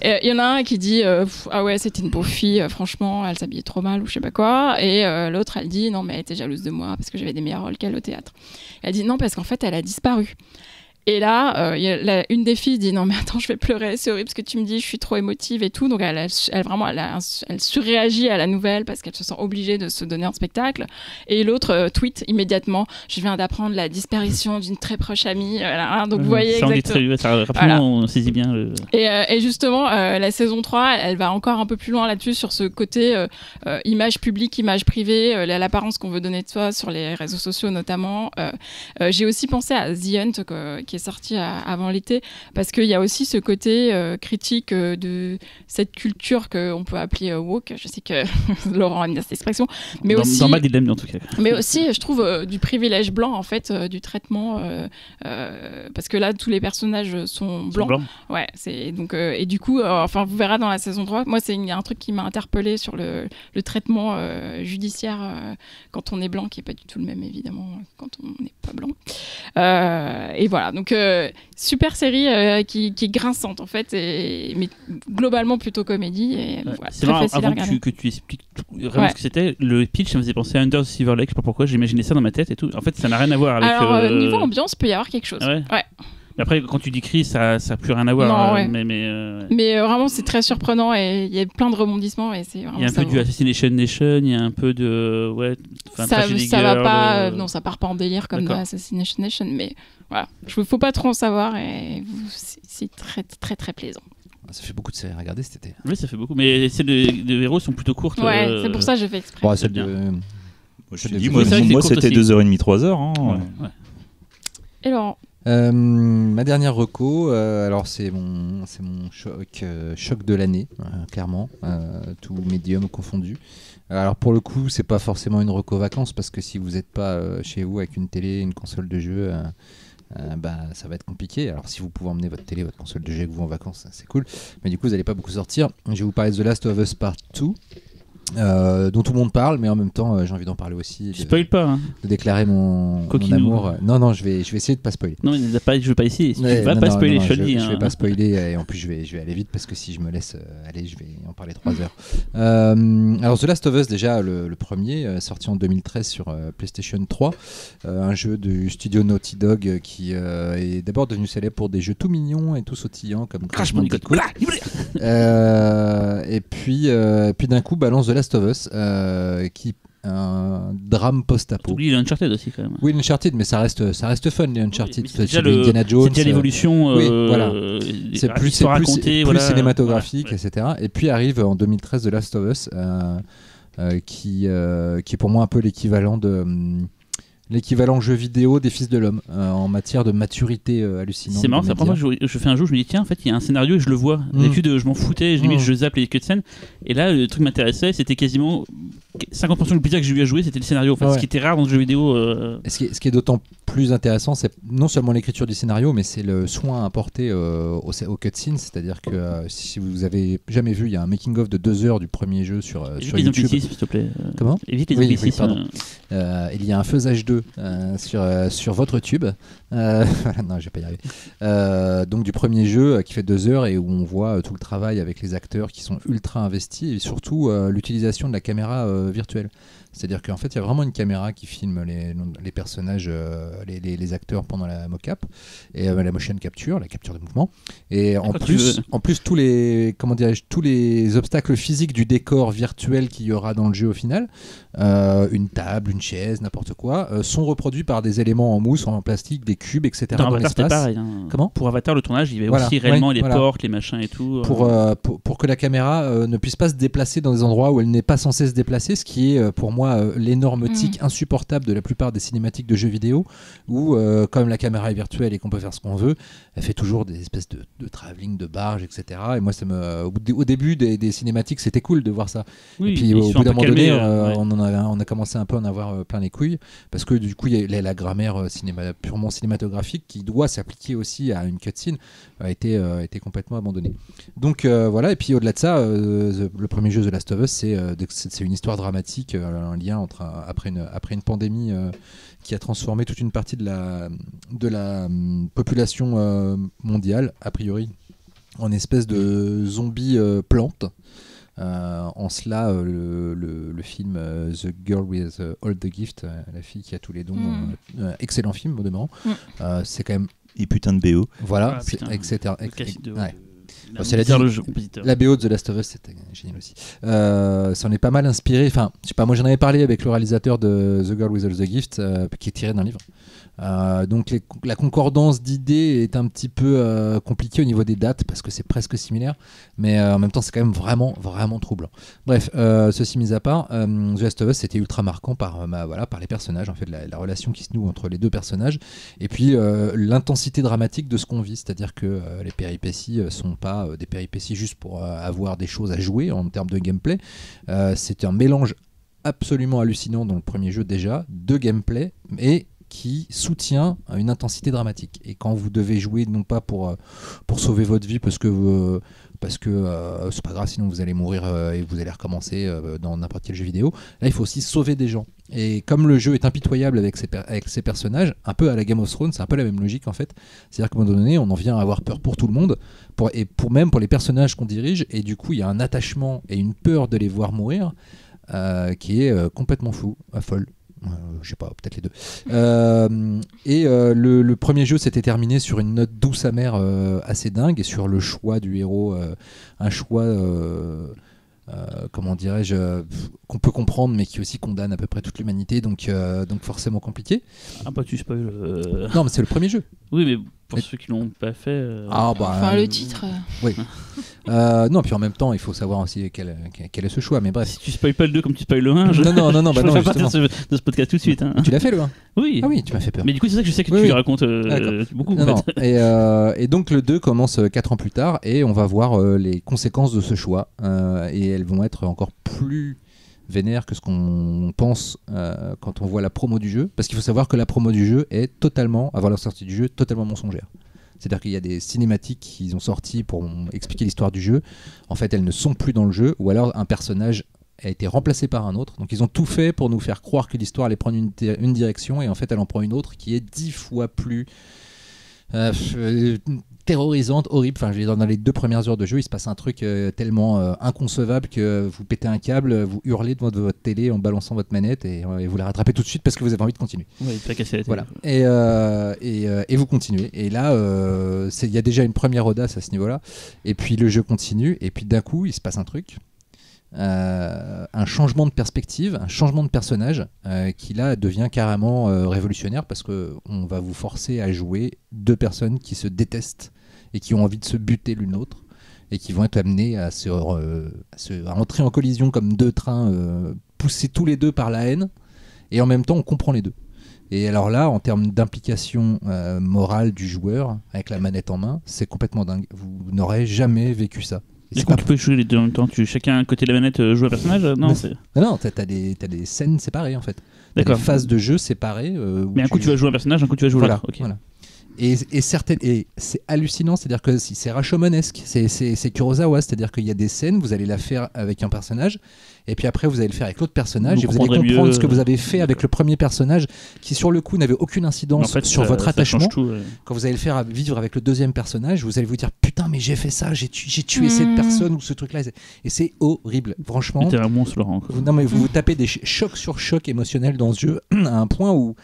Il y en a un qui dit « Ah ouais, c'était une pauvre fille, franchement, elle s'habillait trop mal ou je sais pas quoi. » Et l'autre, elle dit « Non, mais elle était jalouse de moi parce que j'avais des meilleurs rôles qu'elle au théâtre. » Elle dit « Non, parce qu'en fait, elle a disparu. » Et là, une des filles dit « Non mais attends, je vais pleurer, c'est horrible ce que tu me dis, je suis trop émotive et tout. » Donc elle surréagit à la nouvelle parce qu'elle se sent obligée de se donner un spectacle. Et l'autre tweet immédiatement « Je viens d'apprendre la disparition d'une très proche amie. » Voilà, donc vous voyez exactement. Rapidement, voilà. On saisit bien. Et justement, la saison 3, elle va encore un peu plus loin là-dessus sur ce côté image publique, image privée, l'apparence qu'on veut donner de soi sur les réseaux sociaux notamment. J'ai aussi pensé à The Hunt qui est sorti avant l'été, parce qu'il y a aussi ce côté critique de cette culture qu'on peut appeler woke. Je sais que Laurent aime bien cette expression, mais dans Mad, il l'aime bien en tout cas. Mais aussi, je trouve du privilège blanc en fait, du traitement, parce que là tous les personnages sont blancs. Ouais, c'est donc et du coup, enfin vous verrez dans la saison 3. Moi, c'est un truc qui m'a interpellée sur le traitement judiciaire quand on est blanc, qui est pas du tout le même évidemment quand on n'est pas blanc. Et voilà, donc super série qui est grinçante en fait, mais globalement plutôt comédie. Et, voilà, c'est marrant, avant que tu expliques vraiment ce que c'était, le pitch ça me faisait penser à Under the Silver Lake, je sais pas pourquoi, j'imaginais ça dans ma tête et tout. En fait, ça n'a rien à voir avec. Alors, niveau ambiance, peut y avoir quelque chose. Ah ouais. Mais après, quand tu décris, ça n'a plus rien à voir. Non, ouais. Mais vraiment, c'est très surprenant et il y a plein de rebondissements. Et c'est vraiment, il y a un peu du Assassination Nation, il y a un peu de. Ouais, ça va pas. Non, ça part pas en délire comme dans Assassination Nation, mais voilà. Il ne faut pas trop en savoir et c'est très, très, très plaisant. Ça fait beaucoup de séries à regarder cet été. Oui, ça fait beaucoup. Mais celles de héros sont plutôt courtes. Ouais, c'est pour ça que j'ai fait exprès. Bon, celle de. Moi, c'était 2h30, 3h. Hein. Ouais. Et Laurent? Ma dernière reco, alors c'est mon choc de l'année, clairement, tout médium confondu. Alors pour le coup, c'est pas forcément une reco vacances parce que si vous n'êtes pas chez vous avec une télé, une console de jeu, ça va être compliqué. Alors si vous pouvez emmener votre télé, votre console de jeu avec vous en vacances, c'est cool. Mais du coup, vous n'allez pas beaucoup sortir. Je vais vous parler de The Last of Us Part 2. Dont tout le monde parle, mais en même temps j'ai envie d'en parler aussi. Spoil pas. Hein. De déclarer mon amour. Non, je vais essayer de pas spoiler. Non, je veux pas essayer. Si tu vas pas spoiler, je te le dis. Je vais pas spoiler et en plus je vais aller vite parce que si je me laisse aller, je vais en parler 3 heures. Alors The Last of Us, déjà le premier, sorti en 2013 sur PlayStation 3, un jeu du studio Naughty Dog qui est d'abord devenu célèbre pour des jeux tout mignons et tout sautillants comme Crash Bandicoot. Et puis d'un coup balance The Last of Us, qui un drame post-apo. T'oublies les Uncharted aussi quand même. Oui, Uncharted, mais ça reste fun les Uncharted. C'est déjà Indiana Jones. C'est déjà l'évolution. Oui, voilà. C'est plus cinématographique, etc. Et puis arrive en 2013 The Last of Us, qui est pour moi un peu l'équivalent de l'équivalent jeu vidéo des Fils de l'Homme en matière de maturité hallucinante. C'est marrant, c'est la première fois que je fais un jeu, je me dis tiens, en fait, il y a un scénario et je le vois. D'habitude, je m'en foutais, limite, je zappe les cutscenes. Et là, le truc m'intéressait, c'était quasiment 50% du plaisir que j'ai eu à jouer, c'était le scénario. En fait, ce qui était rare dans le jeu vidéo. Ce qui est d'autant plus intéressant, c'est non seulement l'écriture du scénario, mais c'est le soin apporté aux cutscenes. C'est-à-dire que si vous avez jamais vu, il y a un making-of de 2 heures du premier jeu sur YouTube. S'il te plaît. Comment ? Évite les anglicismes. Pardon. Il y a un Faisage 2 sur votre tube. Non, je vais pas y arriver. Donc du premier jeu qui fait 2 heures et où on voit tout le travail avec les acteurs qui sont ultra investis et surtout l'utilisation de la caméra virtuelle. C'est-à-dire qu'en fait, il y a vraiment une caméra qui filme les personnages, les acteurs pendant la mocap et la motion capture, la capture de mouvement. Et en plus tous les obstacles physiques du décor virtuel qu'il y aura dans le jeu au final, une table, une chaise, n'importe quoi, sont reproduits par des éléments en mousse, en plastique, des cubes, etc. Dans Avatar, c'était pareil. Comment ? Pour Avatar, le tournage, il y avait aussi réellement les portes, les machins et tout. Pour que la caméra ne puisse pas se déplacer dans des endroits où elle n'est pas censée se déplacer, ce qui est pour moi l'énorme tic insupportable de la plupart des cinématiques de jeux vidéo où comme la caméra est virtuelle et qu'on peut faire ce qu'on veut, elle fait toujours des espèces de travelling, de barges, etc. Et moi au début des cinématiques c'était cool de voir ça. Oui, et puis au bout d'un moment donné on a commencé un peu à en avoir plein les couilles parce que du coup il y a la grammaire purement cinématographique qui doit s'appliquer aussi à une cutscene a été complètement abandonnée. Donc voilà, et puis au-delà de ça le premier jeu The Last of Us c'est une histoire dramatique, un lien après une pandémie qui a transformé toute une partie de la population mondiale, a priori, en espèce de zombie plante. En cela, le film The Girl with All the Gift, la fille qui a tous les dons, excellent film au demeurant. C'est quand même. Et putain de BO. Voilà, etc. C'est la BO de The Last of Us, c'était génial aussi. Ça en est pas mal inspiré. Enfin, je sais pas, moi j'en avais parlé avec le réalisateur de The Girl with All the Gift, qui est tiré d'un livre. Donc la concordance d'idées est un petit peu compliquée au niveau des dates parce que c'est presque similaire, mais en même temps c'est quand même vraiment vraiment troublant. Bref, ceci mis à part, The Last of Us c'était ultra marquant par les personnages, en fait la relation qui se noue entre les deux personnages et puis l'intensité dramatique de ce qu'on vit, c'est-à-dire que les péripéties sont pas des péripéties juste pour avoir des choses à jouer en termes de gameplay. C'est un mélange absolument hallucinant dans le premier jeu déjà de gameplay et qui soutient une intensité dramatique. Et quand vous devez jouer non pas pour sauver votre vie parce que c'est pas grave sinon vous allez mourir et vous allez recommencer dans n'importe quel jeu vidéo, là il faut aussi sauver des gens. Et comme le jeu est impitoyable avec ses personnages, un peu à la Game of Thrones, c'est un peu la même logique en fait. C'est-à-dire qu'à un moment donné on en vient à avoir peur pour tout le monde, même pour les personnages qu'on dirige, et du coup il y a un attachement et une peur de les voir mourir qui est complètement folle. Je sais pas, peut-être les deux. Le premier jeu s'était terminé sur une note douce amère assez dingue et sur le choix du héros, un choix comment dirais-je, qu'on peut comprendre mais qui aussi condamne à peu près toute l'humanité, donc forcément compliqué. Ah bah tu spoil. Non mais c'est le premier jeu. Oui mais pour ceux qui l'ont pas fait. Le titre. Oui. Non, puis en même temps, il faut savoir aussi quel est ce choix. Mais bref. Si tu spoil pas le 2 comme tu spoil le 1, non, je vais partir de ce podcast tout de suite. Hein. Tu l'as fait le 1 ? Oui. Ah oui, tu m'as fait peur. Mais du coup, c'est ça que je sais que tu racontes beaucoup. Non. Et donc le 2 commence 4 ans plus tard et on va voir les conséquences de ce choix. Et elles vont être encore plus vénère que ce qu'on pense quand on voit la promo du jeu, parce qu'il faut savoir que la promo du jeu est totalement, avant la sortie du jeu, totalement mensongère. C'est-à-dire qu'il y a des cinématiques qu'ils ont sorties pour expliquer l'histoire du jeu. En fait, elles ne sont plus dans le jeu, ou alors un personnage a été remplacé par un autre. Donc ils ont tout fait pour nous faire croire que l'histoire allait prendre une direction, et en fait elle en prend une autre qui est 10 fois plus terrorisante, horrible. Enfin, je veux dire, dans les 2 premières heures de jeu, il se passe un truc tellement inconcevable que vous pétez un câble, vous hurlez devant votre télé en balançant votre manette et vous la rattrapez tout de suite parce que vous avez envie de continuer. Oui, pas casser la télé. Voilà. Et vous continuez. Et là, il y a déjà une première audace à ce niveau-là. Et puis le jeu continue. Et puis d'un coup, il se passe un truc. Un changement de perspective, un changement de personnage qui là devient carrément révolutionnaire parce qu'on va vous forcer à jouer 2 personnes qui se détestent et qui ont envie de se buter l'une l'autre et qui vont être amenées à entrer en collision comme 2 trains poussés tous les 2 par la haine, et en même temps on comprend les 2. Et alors là, en termes d'implication morale du joueur avec la manette en main, c'est complètement dingue. Vous n'aurez jamais vécu ça. Et quand tu peux jouer les deux en même temps, chacun côté de la manette joue un personnage? Non, t'as des scènes séparées en fait. T'as des phases de jeu séparées. Mais un coup tu vas jouer un personnage, un coup tu vas jouer l'autre. Voilà. Et c'est hallucinant, c'est-à-dire que c'est Rashomonesque, c'est Kurosawa, c'est-à-dire qu'il y a des scènes, vous allez la faire avec un personnage, et puis après vous allez le faire avec l'autre personnage, et vous allez comprendre ce que vous avez fait avec le premier personnage, qui sur le coup n'avait aucune incidence sur votre attachement. Quand vous allez le faire vivre avec le deuxième personnage, vous allez vous dire putain mais j'ai fait ça, j'ai tué cette personne ou ce truc-là, et c'est horrible, franchement. T'es un monstre, Laurent. Non mais vous tapez des chocs sur chocs émotionnels dans ce jeu à un point où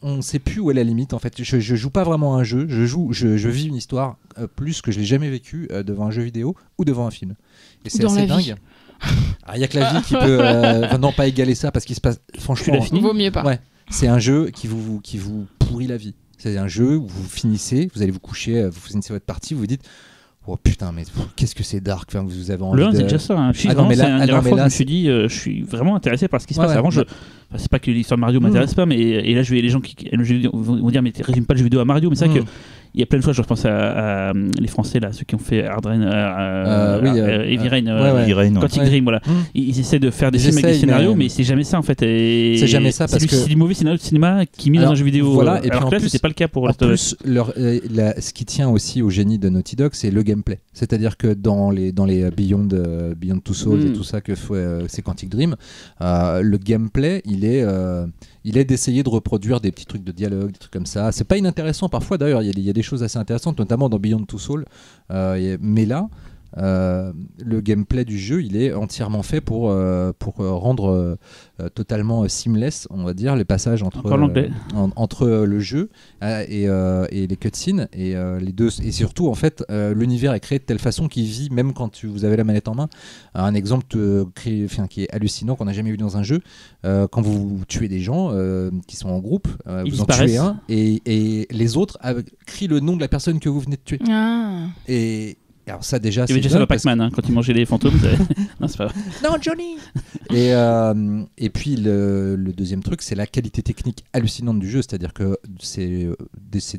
on ne sait plus où est la limite en fait. Je joue pas vraiment à un jeu, je vis une histoire plus que je l'ai jamais vécu devant un jeu vidéo ou devant un film. Et c'est assez dingue. Il y a que la vie qui peut non pas égaler ça parce qu'il se passe franchement. Vaut mieux pas. Ouais, c'est un jeu qui vous pourrit la vie. C'est un jeu où vous finissez, vous allez vous coucher, vous finissez votre partie, vous vous dites oh putain mais qu'est-ce que c'est dark, enfin, vous avez envie le 1 c'est déjà ça, hein. Je me suis dit je suis vraiment intéressé par ce qui se passe. Avant c'est pas que l'histoire de Mario m'intéresse pas, mais et là je vais les gens qui aiment le jeu vidéo vont dire mais tu résumes pas le jeu vidéo à Mario, mais c'est vrai que il y a plein de fois, je repense à les Français là, ceux qui ont fait Hard Rain, Heavy Rain, Quantic Dream, voilà. Ils essaient de faire des films avec des scénarios, mais c'est jamais ça en fait. C'est jamais ça parce que c'est du mauvais scénario de cinéma qui mis dans un jeu vidéo. Voilà, et alors que là, c'était pas le cas pour Last of Us. Ce qui tient aussi au génie de Naughty Dog, c'est le gameplay. C'est-à-dire que dans les Beyond Two Souls et tout ça que fait c'est Quantic Dream, le gameplay, il est d'essayer de reproduire des petits trucs de dialogue, des trucs comme ça. C'est pas inintéressant parfois d'ailleurs, il y a des choses assez intéressantes, notamment dans Beyond Two Souls. Mais là, le gameplay du jeu, il est entièrement fait pour rendre totalement seamless, on va dire, les passages entre le jeu et les cutscenes et les deux. Et surtout, en fait, l'univers est créé de telle façon qu'il vit même quand vous avez la manette en main. Un exemple qui est hallucinant, qu'on n'a jamais vu dans un jeu, quand vous tuez des gens qui sont en groupe, vous en tuez un et les autres crient le nom de la personne que vous venez de tuer. Et alors ça déjà, il y avait déjà ça dans Pac-Man quand il mangeait les fantômes. Non, c'est pas vrai. Non, Johnny. Et puis le deuxième truc, c'est la qualité technique hallucinante du jeu, c'est-à-dire que c'est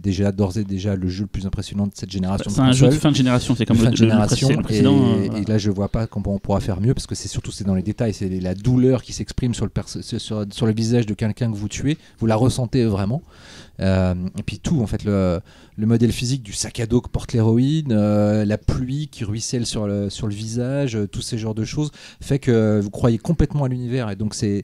déjà d'ores et déjà le jeu le plus impressionnant de cette génération. C'est un jeu de fin de génération, c'est comme le précédent. Et là, je vois pas comment on pourra faire mieux parce que c'est dans les détails, c'est la douleur qui s'exprime sur le visage de quelqu'un que vous tuez, vous la ressentez vraiment. Et puis tout en fait le modèle physique du sac à dos que porte l'héroïne, la pluie qui ruisselle sur le visage, tous ces genres de choses fait que vous croyez complètement à l'univers. Et donc il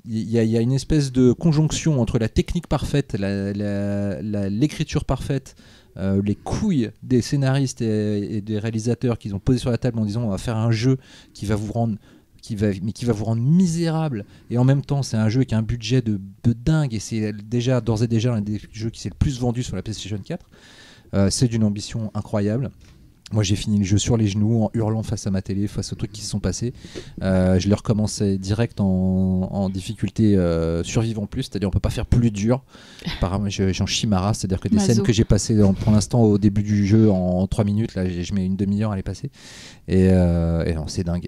y a une espèce de conjonction entre la technique parfaite, l'écriture parfaite, les couilles des scénaristes et des réalisateurs qu'ils ont posé sur la table en disant on va faire un jeu qui va vous rendre misérable, et en même temps c'est un jeu qui a un budget de dingue, et c'est d'ores et déjà un des jeux qui s'est le plus vendu sur la PlayStation 4. C'est d'une ambition incroyable. Moi j'ai fini le jeu sur les genoux en hurlant face à ma télé, face aux trucs qui se sont passés. Je l'ai recommencé direct en difficulté survivant plus, c'est-à-dire on peut pas faire plus dur. Apparemment j'en chie ma race, c'est-à-dire que des scènes que j'ai passées pour l'instant au début du jeu en 3 minutes, là je mets une demi-heure à les passer. Et non, c'est dingue.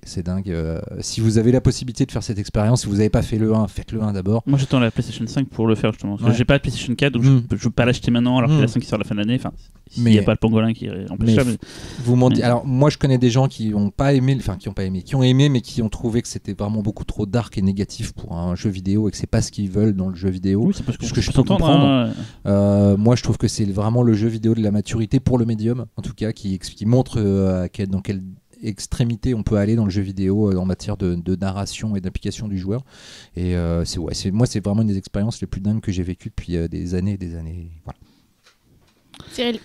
Si vous avez la possibilité de faire cette expérience, si vous n'avez pas fait le 1, faites le 1 d'abord. Moi j'attends la PlayStation 5 pour le faire justement. Parce que j'ai pas de PlayStation 4, donc je peux pas l'acheter maintenant alors que la 5 qui sort à la fin de l'année. Enfin, s'il n'y a pas le pangolin qui empêche ça. Alors moi je connais des gens qui ont aimé mais qui ont trouvé que c'était vraiment beaucoup trop dark et négatif pour un jeu vidéo et que c'est pas ce qu'ils veulent dans le jeu vidéo. Oui, c'est parce que je peux comprendre. Moi je trouve que c'est vraiment le jeu vidéo de la maturité pour le médium, en tout cas, qui montre dans quelle extrémité on peut aller dans le jeu vidéo en matière de narration et d'application du joueur. Et moi c'est vraiment une des expériences les plus dingues que j'ai vécues depuis des années et des années. Voilà. Cyril.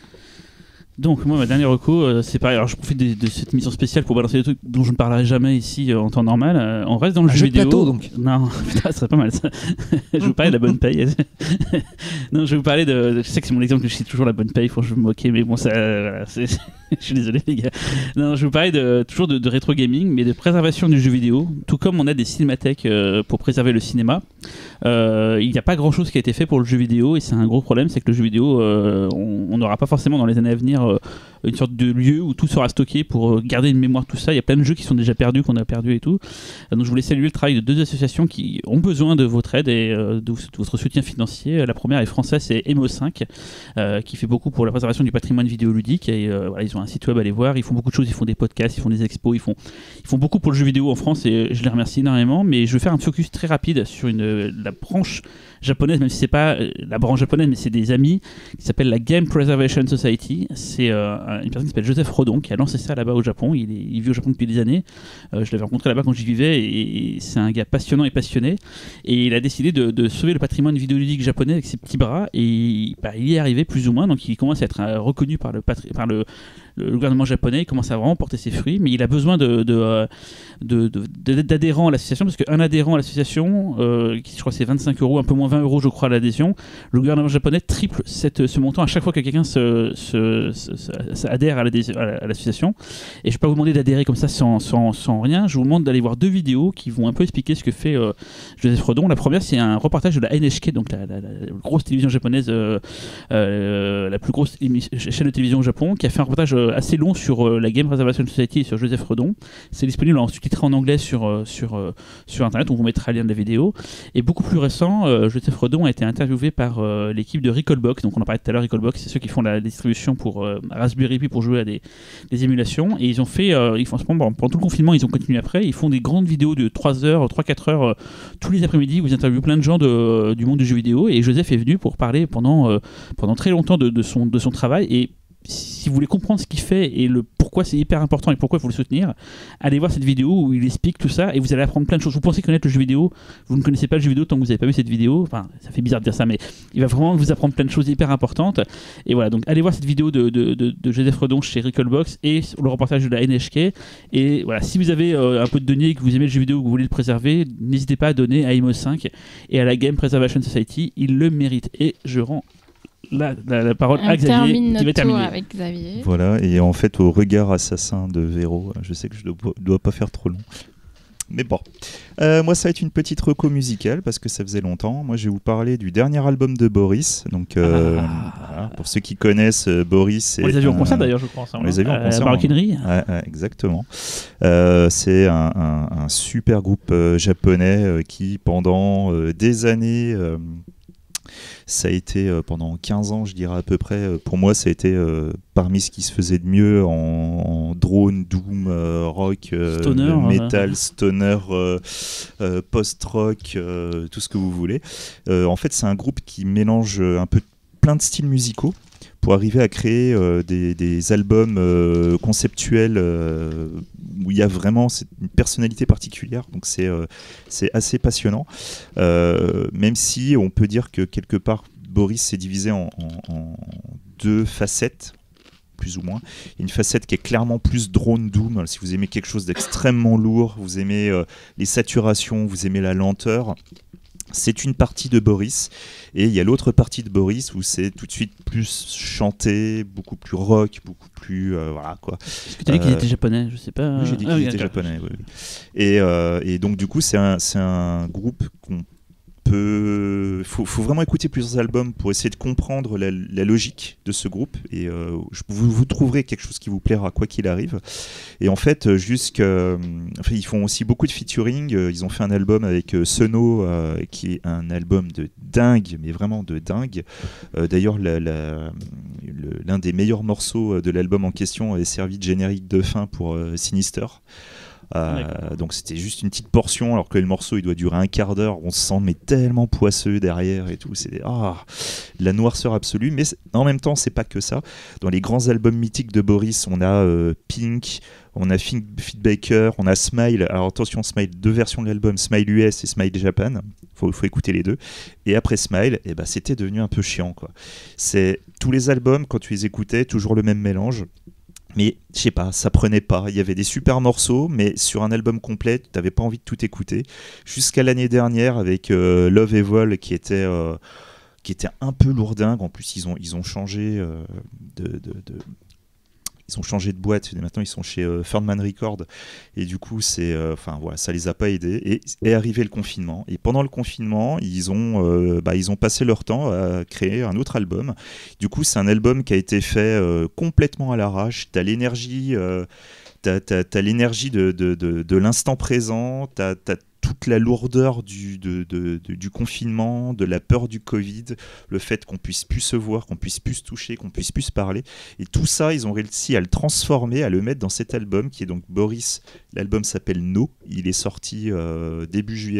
Donc moi ma dernière reco c'est pareil, alors je profite de cette émission spéciale pour balancer des trucs dont je ne parlerai jamais ici en temps normal. On reste dans le jeu vidéo. Plateau, donc. Non, putain, ça serait pas mal ça. Je vais vous parler de la bonne paye. Non, je vais vous parler je sais que c'est mon exemple que je cite toujours, la bonne paye, faut que je me moquer, mais bon ça voilà, je suis désolé les gars. Non, je vais vous parler toujours de rétro gaming, mais de préservation du jeu vidéo, tout comme on a des cinémathèques pour préserver le cinéma. Il n'y a pas grand chose qui a été fait pour le jeu vidéo, et c'est un gros problème, c'est que le jeu vidéo on n'aura pas forcément dans les années à venir une sorte de lieu où tout sera stocké pour garder une mémoire de tout ça. Il y a plein de jeux qui sont déjà perdus, qu'on a perdus et tout. Donc je voulais saluer le travail de 2 associations qui ont besoin de votre aide et de votre soutien financier. La première est française, c'est Emo5, qui fait beaucoup pour la préservation du patrimoine vidéoludique. Et voilà, ils ont un site web à aller voir. Ils font beaucoup de choses. Ils font des podcasts, ils font des expos, ils font beaucoup pour le jeu vidéo en France et je les remercie énormément. Mais je vais faire un focus très rapide sur la branche japonaise, même si c'est pas la branche japonaise, mais c'est des amis, qui s'appelle la Game Preservation Society. C'est une personne qui s'appelle Joseph Rodon qui a lancé ça là-bas au Japon. Il vit au Japon depuis des années. Je l'avais rencontré là-bas quand j'y vivais et c'est un gars passionnant et passionné. Et il a décidé de sauver le patrimoine vidéoludique japonais avec ses petits bras et il y est arrivé plus ou moins. Donc il commence à être reconnu par le gouvernement japonais. Il commence à vraiment porter ses fruits, mais il a besoin d'adhérents à l'association parce qu'un adhérent à l'association, je crois que c'est 25 €, un peu moins 20 € je crois à l'adhésion, le gouvernement japonais triple ce montant à chaque fois que quelqu'un adhère à l'association. Et je ne vais pas vous demander d'adhérer comme ça sans rien, je vous demande d'aller voir 2 vidéos qui vont un peu expliquer ce que fait Joseph Rodon. La première, c'est un reportage de la NHK, donc la grosse télévision japonaise, la plus grosse chaîne de télévision au Japon, qui a fait un reportage assez long sur la Game Preservation Society et sur Joseph Rodon. C'est disponible en sous-titré en anglais sur internet, on vous mettra le lien de la vidéo. Et beaucoup plus récent, Joseph Rodon a été interviewé par l'équipe de Recalbox, donc on en parlait tout à l'heure. Recalbox, c'est ceux qui font la distribution pour Raspberry Pi pour jouer à des émulations, et ils ont fait pendant tout le confinement, ils ont continué après, ils font des grandes vidéos de 3-4 heures tous les après-midi où ils interviewent plein de gens du monde du jeu vidéo, et Joseph est venu pour parler pendant très longtemps de son travail. Et si vous voulez comprendre ce qu'il fait et pourquoi c'est hyper important et pourquoi il faut le soutenir, allez voir cette vidéo où il explique tout ça et vous allez apprendre plein de choses. Vous pensez connaître le jeu vidéo, vous ne connaissez pas le jeu vidéo tant que vous n'avez pas vu cette vidéo. Enfin, ça fait bizarre de dire ça, mais il va vraiment vous apprendre plein de choses hyper importantes. Et voilà, donc allez voir cette vidéo de Joseph Rodon chez Recalbox et le reportage de la NHK. Et voilà, si vous avez un peu de deniers et que vous aimez le jeu vidéo, que vous voulez le préserver, n'hésitez pas à donner à Emo5 et à la Game Preservation Society. Ils le méritent. Et je rends la parole à Xavier qui va terminer. Avec Xavier. Voilà, et en fait au regard assassin de Véro, je sais que je dois pas faire trop long. Mais bon, moi ça va être une petite reco musicale parce que ça faisait longtemps. Moi je vais vous parler du dernier album de Boris. Donc voilà, pour ceux qui connaissent Boris, on les a vus en concert d'ailleurs, je crois. On les a vus en concert. Maroquinerie. Ouais, exactement. C'est un super groupe japonais qui pendant des années ça a été pendant 15 ans, je dirais à peu près. Pour moi, ça a été parmi ce qui se faisait de mieux en drone, doom, rock, stoner, metal, stoner, post-rock, tout ce que vous voulez. En fait, c'est un groupe qui mélange un peu plein de styles musicaux pour arriver à créer des albums conceptuels où il y a vraiment une personnalité particulière. Donc c'est assez passionnant. Même si on peut dire que quelque part, Boris s'est divisé en 2 facettes, plus ou moins. Une facette qui est clairement plus drone doom. Alors, si vous aimez quelque chose d'extrêmement lourd, vous aimez les saturations, vous aimez la lenteur, c'est une partie de Boris. Et il y a l'autre partie de Boris où c'est tout de suite plus chanté, beaucoup plus rock, beaucoup plus voilà quoi. Est-ce que tu as dit qu'ils étaient japonais? Je sais pas. Oui, j'ai dit qu'ils étaient japonais. Oui. Et donc du coup c'est un groupe qu'on peut. Faut vraiment écouter plusieurs albums pour essayer de comprendre la logique de ce groupe. Et vous trouverez quelque chose qui vous plaira quoi qu'il arrive. Et en fait, ils font aussi beaucoup de featuring. Ils ont fait un album avec Sono, qui est un album de dingue, mais vraiment de dingue. D'ailleurs, l'un des meilleurs morceaux de l'album en question est servi de générique de fin pour Sinister. Donc c'était juste une petite portion alors que le morceau il doit durer un quart d'heure, on se sent mais tellement poisseux derrière et tout, c'est la noirceur absolue, mais en même temps c'est pas que ça. Dans les grands albums mythiques de Boris, on a Pink, on a Feedbaker, on a Smile. Alors attention, Smile, 2 versions de l'album, Smile US et Smile Japan, faut écouter les 2. Et après Smile, c'était devenu un peu chiant quoi. C'est tous les albums quand tu les écoutais, toujours le même mélange. Mais je sais pas, ça prenait pas. Il y avait des super morceaux, mais sur un album complet, tu n'avais pas envie de tout écouter. Jusqu'à l'année dernière avec Love Evil qui était un peu lourdingue. En plus, ils ont changé ils ont changé de boîte, et maintenant ils sont chez Ferdman Records, et du coup ça les a pas aidés, et est arrivé le confinement, et pendant le confinement ils ont passé leur temps à créer un autre album. Du coup c'est un album qui a été fait complètement à l'arrache. T'as l'énergie t'as l'énergie de l'instant présent, t'as toute la lourdeur du confinement, de la peur du Covid, le fait qu'on puisse plus se voir, qu'on puisse plus se toucher, qu'on puisse plus se parler. Et tout ça, ils ont réussi à le transformer, à le mettre dans cet album qui est donc Boris. L'album s'appelle No. Il est sorti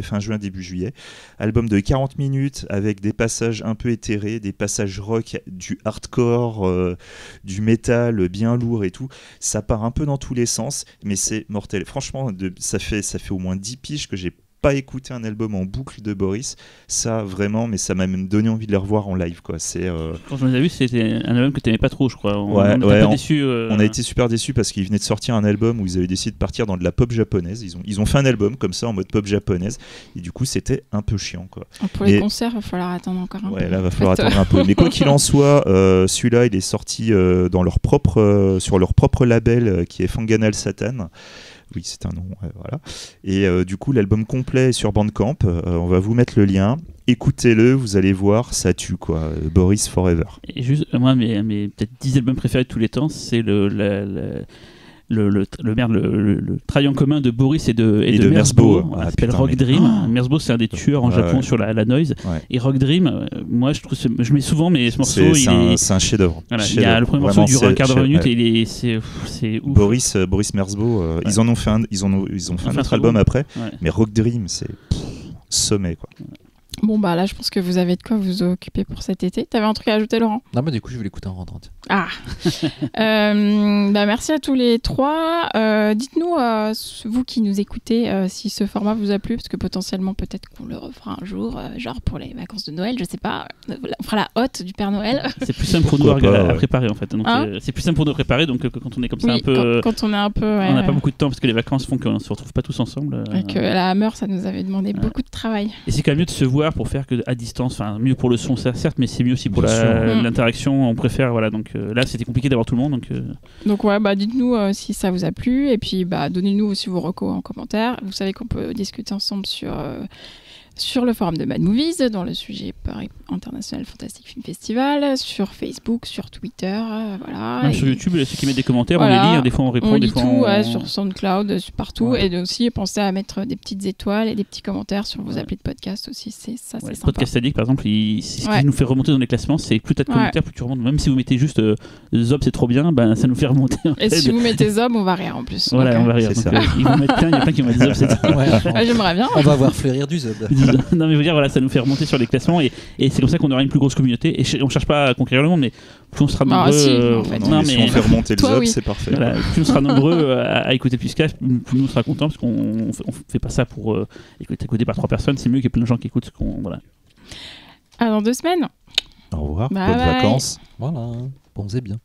fin juin, début juillet. Album de 40 minutes avec des passages un peu éthérés, des passages rock, du hardcore, du métal bien lourd et tout. Ça part un peu dans tous les sens, mais c'est mortel. Franchement, ça fait au moins 10 piges que j'ai pas écouté un album en boucle de Boris, ça vraiment, mais ça m'a même donné envie de les revoir en live, quoi. Quand je les ai vus, c'était un album que t'aimais pas trop, je crois. On a été super déçus parce qu'ils venaient de sortir un album où ils avaient décidé de partir dans de la pop japonaise. Ils ont fait un album comme ça en mode pop japonaise, et du coup c'était un peu chiant, quoi. Pour les concerts, il va falloir attendre encore un peu. Ouais, là va falloir attendre un peu. Mais quoi qu'il en soit, celui-là il est sorti sur leur propre label qui est Fanganal Satan. Oui, c'est un nom, voilà. Et du coup, l'album complet est sur Bandcamp. On va vous mettre le lien. Écoutez-le, vous allez voir, ça tue, quoi. Boris Forever. Et juste, moi, mes peut-être 10 albums préférés de tous les temps, c'est le travail en commun de Boris et de Merzbow, Ah, ça s'appelle Rock Dream. Merzbow, c'est un des tueurs en Japon sur la noise. Ouais. Et Rock Dream, moi je mets souvent, mais ce morceau, c'est un chef-d'œuvre. Voilà, il y a le premier morceau dure un quart d'heure, 20 minutes, et c'est ouf. Boris Merzbow, ils ont fait un autre album après, mais Rock Dream, c'est sommet, quoi. Bon, bah là, je pense que vous avez de quoi vous occuper pour cet été. T'avais un truc à ajouter, Laurent ? Non, mais du coup, je vais l'écouter en rentrant. Ah Merci à tous les trois. Dites-nous, vous qui nous écoutez, si ce format vous a plu, parce que potentiellement, peut-être qu'on le refera un jour, genre pour les vacances de Noël, je sais pas. On fera la hotte du Père Noël. C'est plus simple pour nous à préparer, en fait. Donc, c'est plus simple pour nous préparer, donc quand on est comme ça un peu... Quand on est un peu... on n'a pas beaucoup de temps, parce que les vacances font qu'on ne se retrouve pas tous ensemble. Et que la Hammer, ça nous avait demandé beaucoup de travail. Et c'est quand même mieux de se voir pour faire que à distance, enfin mieux pour le son certes, mais c'est mieux aussi pour l'interaction. On préfère, voilà. Donc là, c'était compliqué d'avoir tout le monde. Donc ouais, bah dites-nous si ça vous a plu, et puis bah donnez-nous aussi vos recos en commentaire. Vous savez qu'on peut discuter ensemble sur le forum de Mad Movies, dans le sujet Paris International Fantastic Film Festival, sur Facebook, sur Twitter, voilà. Même sur YouTube, ceux qui mettent des commentaires, on les lit, des fois on répond, des fois on lit tout, sur SoundCloud, partout, et aussi pensez à mettre des petites étoiles et des petits commentaires sur vos applis de podcast aussi, c'est sympa. Podcast Addict, par exemple, ce qui nous fait remonter dans les classements, c'est plus t'as de commentaires, plus tu remontes. Même si vous mettez juste Zob, c'est trop bien, ben ça nous fait remonter. Et si vous mettez Zob, on va rire en plus. Voilà, on va rire. Donc, ils vont mettre plein, il y a plein qui vont mettre Zob, c'est ça. J'aimerais bien. On va voir fleurir du Zob. Non mais je veux dire, voilà, ça nous fait remonter sur les classements, et c'est comme ça qu'on aura une plus grosse communauté, et on cherche pas à conquérir le monde, mais plus on sera nombreux si on fait remonter le Zob, c'est parfait. Voilà, plus on sera nombreux à écouter Puiscast, plus nous on sera contents, parce qu'on fait pas ça pour être écouté par 3 personnes, c'est mieux qu'il y ait plein de gens qui écoutent voilà. À dans 2 semaines. Au revoir, bonnes vacances. Voilà, bon c'est bien.